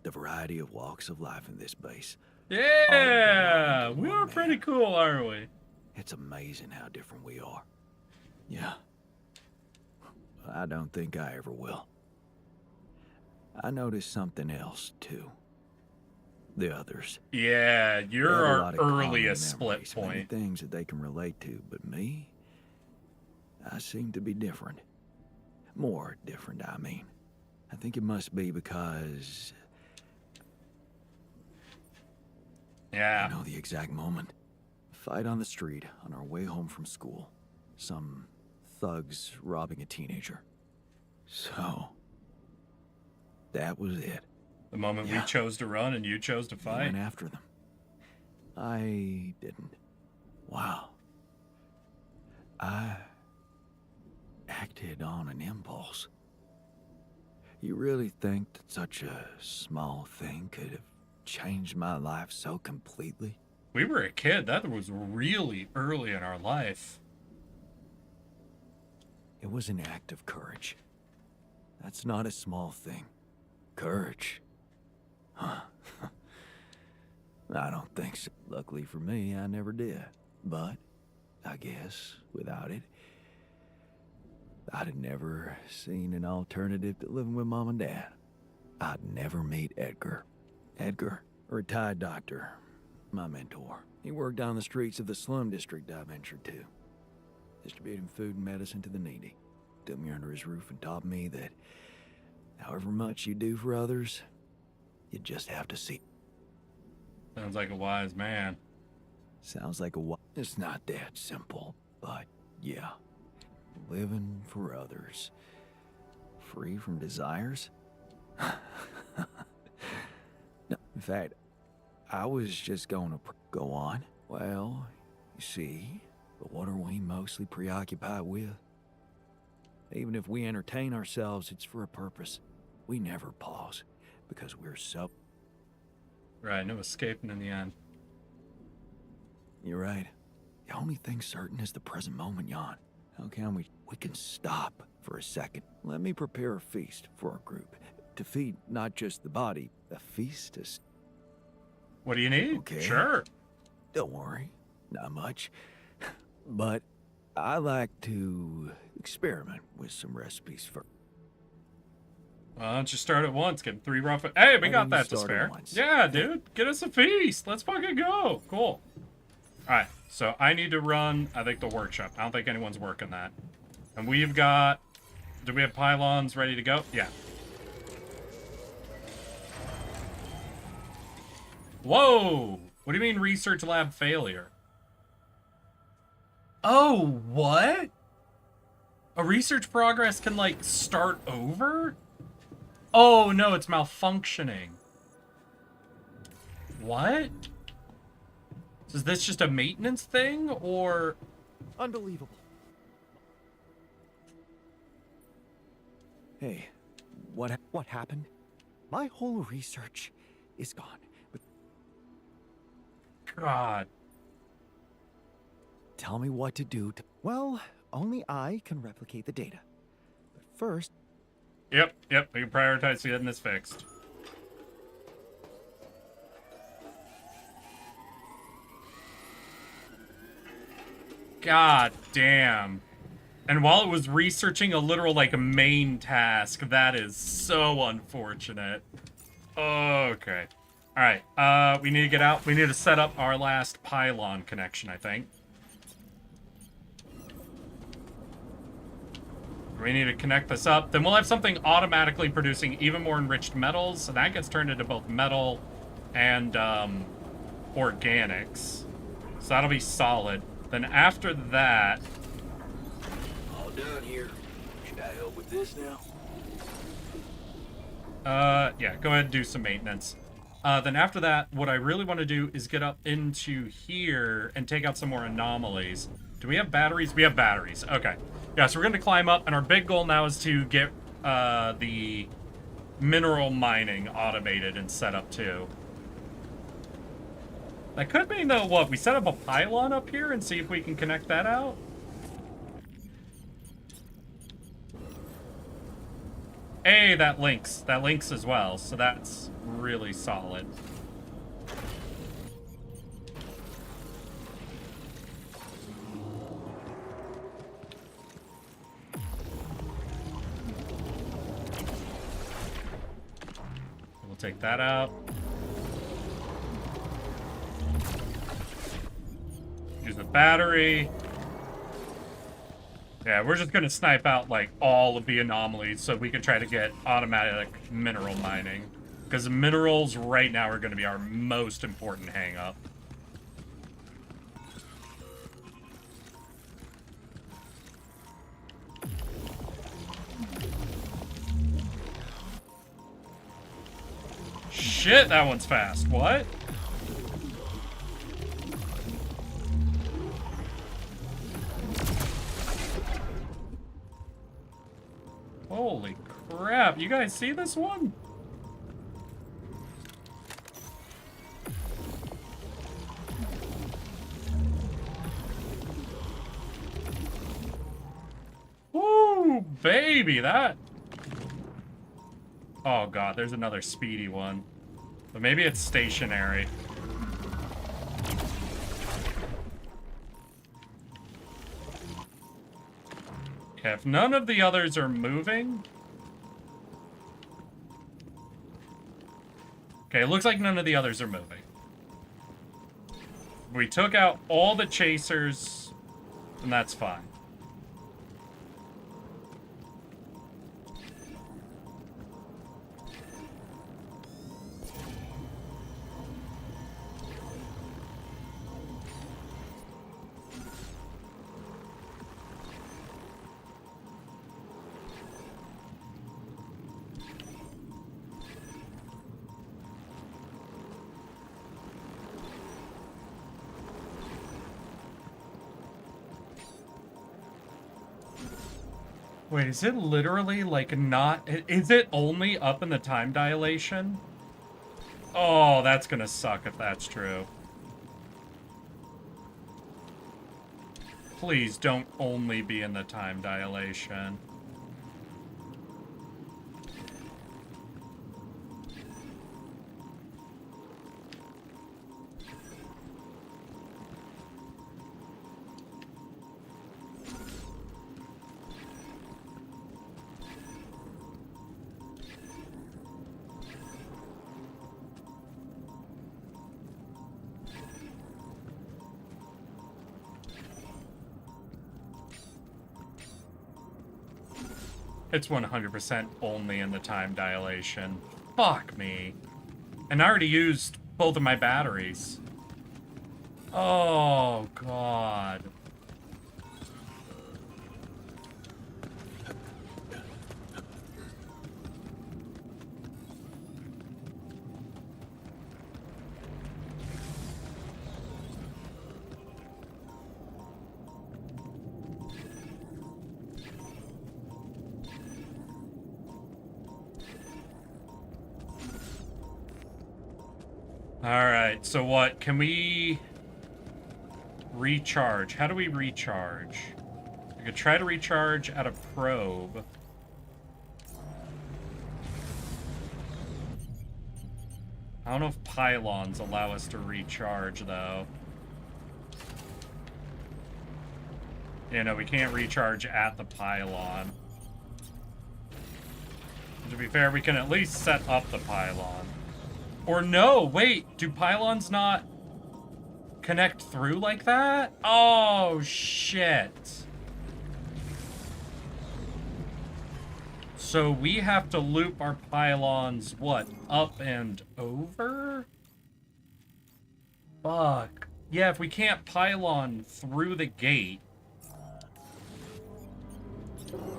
The variety of walks of life in this base. Yeah, Oh, we man. are pretty cool, aren't we? It's amazing how different we are. Yeah. I don't think I ever will. I noticed something else, too. The others. Yeah, They you're have a our lot of common earliest split memories, many point. things that they can relate to, but me, I seem to be different. More different, I mean. I think it must be because Yeah. I know the exact moment. Fight on the street on our way home from school. Some thugs robbing a teenager. So, that was it. The moment we Yeah. chose to run and you chose to We fight. went after them. I didn't. Wow. I acted on an impulse. You really think that such a small thing could have changed my life so completely? We were a kid. That was really early in our life. It was an act of courage. That's not a small thing. Courage. Huh. I don't think so. Luckily for me, I never did. But, I guess, without it, I'd have never seen an alternative to living with Mom and Dad. I'd never meet Edgar. Edgar, a retired doctor, my mentor. He worked down the streets of the slum district I ventured to, distributing food and medicine to the needy. Took me under his roof and taught me that however much you do for others, you just have to see. Sounds like a wise man. Sounds like it's not that simple, but yeah. Living for others. Free from desires? No, in fact, I was just going to go on. Well, you see, but what are we mostly preoccupied with? Even if we entertain ourselves, it's for a purpose. We never pause, because we're so... Right, no escaping in the end. You're right. The only thing certain is the present moment, Jan. How can we? We can stop for a second. Let me prepare a feast for our group. To feed not just the body, a feast is... What do you need? Okay. Sure. Don't worry. Not much. But I like to experiment with some recipes first. Why don't you start at once? Get 3 rough. Hey, we Why got don't you that to start at spare. once? Yeah, dude. Get us a feast. Let's fucking go. Cool. Alright, so I need to run, I think, the workshop. I don't think anyone's working that. And we've got... Do we have pylons ready to go? Yeah. Whoa! What do you mean research lab failure? Oh, what? A research progress can, like, start over? Oh, no, it's malfunctioning. What? So is this just a maintenance thing, or... Unbelievable. Hey, What happened? My whole research is gone. But God. tell me what to do to... well, only I can replicate the data. But first, Yep, we can prioritize getting this fixed. God damn. And while it was researching a literal, like, main task, that is so unfortunate. Okay. Alright, we need to get out. We need to set up our last pylon connection, I think. We need to connect this up. Then we'll have something automatically producing even more enriched metals, so that gets turned into both metal and organics. So that'll be solid. Then after that... All done here. Should I help with this now? Yeah, go ahead and do some maintenance. Then after that, what I really want to do is get up into here and take out some more anomalies. Do we have batteries? We have batteries. Okay. Yeah, so we're going to climb up, and our big goal now is to get the mineral mining automated and set up too. That could mean, though, what? We set up a pylon up here and see if we can connect that out? Hey, that links. That links as well, so that's really solid. We'll take that out. Use the battery. Yeah, we're just gonna snipe out, like, all of the anomalies so we can try to get automatic mineral mining. Because minerals right now are gonna be our most important hang-up. Shit, that one's fast. What? Holy crap, you guys see this one? Woo, baby, that... Oh god, there's another speedy one. But maybe it's stationary. Okay, if none of the others are moving... Okay, it looks like none of the others are moving. We took out all the chasers, and that's fine. Wait, is it literally, like, not... Is it only up in the time dilation? Oh, that's gonna suck if that's true. Please don't only be in the time dilation. It's 100% only in the time dilation. Fuck me. And I already used both of my batteries. Oh, God. Alright, so what? Can we recharge? How do we recharge? I could try to recharge at a probe. I don't know if pylons allow us to recharge, though. Yeah, no, we can't recharge at the pylon. To be fair, we can at least set up the pylon. Or no, wait, do pylons not connect through like that? Oh, shit. So we have to loop our pylons, what, up and over? Fuck. Yeah, if we can't pylon through the gate.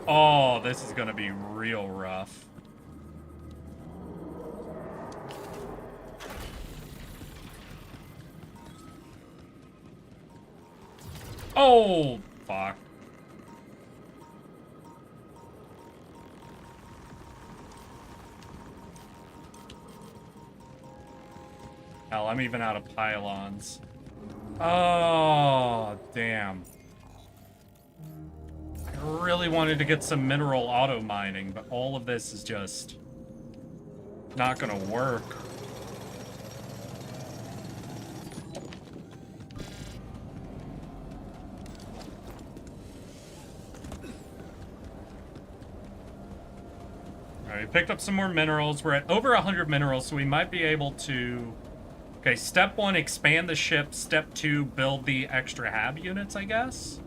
Oh, this is gonna be real rough. Oh, fuck. Hell, I'm even out of pylons. Oh, damn. I really wanted to get some mineral auto mining, but all of this is just not gonna work. Alright, we picked up some more minerals. We're at over 100 minerals, so we might be able to... Okay, step 1, expand the ship. Step 2, build the extra hab units, I guess?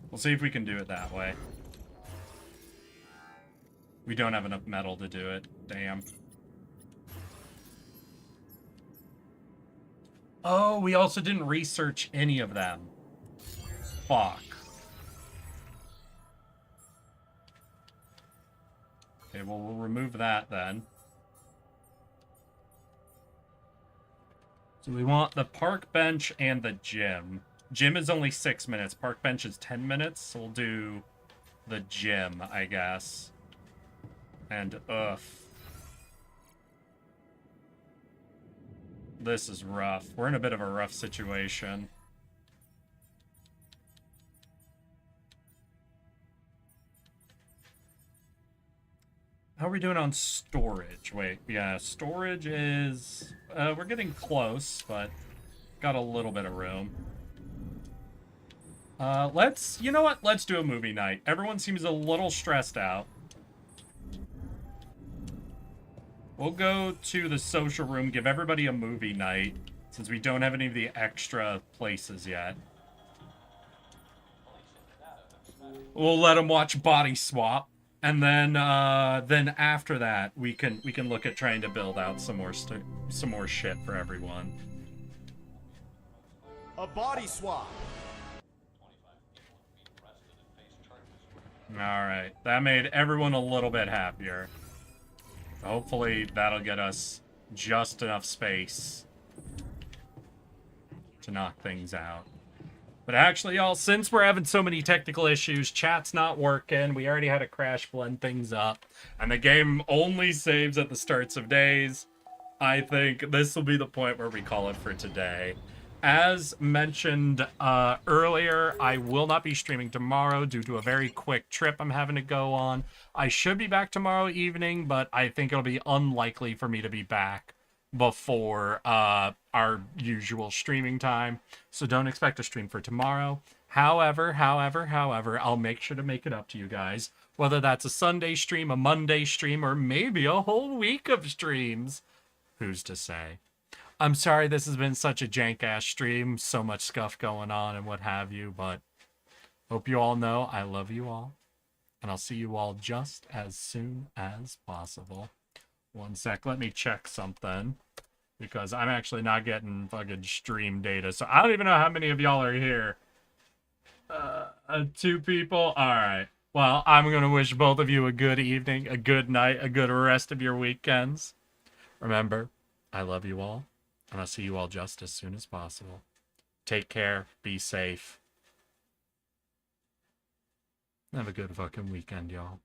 We'll see if we can do it that way. We don't have enough metal to do it. Damn. Oh, we also didn't research any of them. Fuck. Okay, well, we'll remove that then. So we want the park bench and the gym. Gym is only 6 minutes. Park bench is 10 minutes. So we'll do the gym, I guess. And, ugh. This is rough. We're in a bit of a rough situation. How are we doing on storage? Wait, yeah, storage is... we're getting close, but got a little bit of room. You know what? Let's do a movie night. Everyone seems a little stressed out. We'll go to the social room, give everybody a movie night, since we don't have any of the extra places yet. We'll let them watch Body Swap. And then after that, we can look at trying to build out some more shit for everyone. A body swap. All right, that made everyone a little bit happier. Hopefully, that'll get us just enough space to knock things out. But actually, y'all, since we're having so many technical issues, chat's not working, we already had a crash blend things up, and the game only saves at the starts of days, I think this will be the point where we call it for today. As mentioned earlier, I will not be streaming tomorrow due to a very quick trip I'm having to go on. I should be back tomorrow evening, but I think it'll be unlikely for me to be back before our usual streaming time, so don't expect a stream for tomorrow. However, I'll make sure to make it up to you guys, whether that's a Sunday stream, a Monday stream, or maybe a whole week of streams. Who's to say? I'm sorry this has been such a jank-ass stream, so much stuff going on and what have you, but hope you all know I love you all, and I'll see you all just as soon as possible. One sec, let me check something, because I'm actually not getting fucking stream data, so I don't even know how many of y'all are here. 2 people? Alright. Well, I'm gonna wish both of you a good evening, a good night, a good rest of your weekends. Remember, I love you all, and I'll see you all just as soon as possible. Take care, be safe. Have a good fucking weekend, y'all.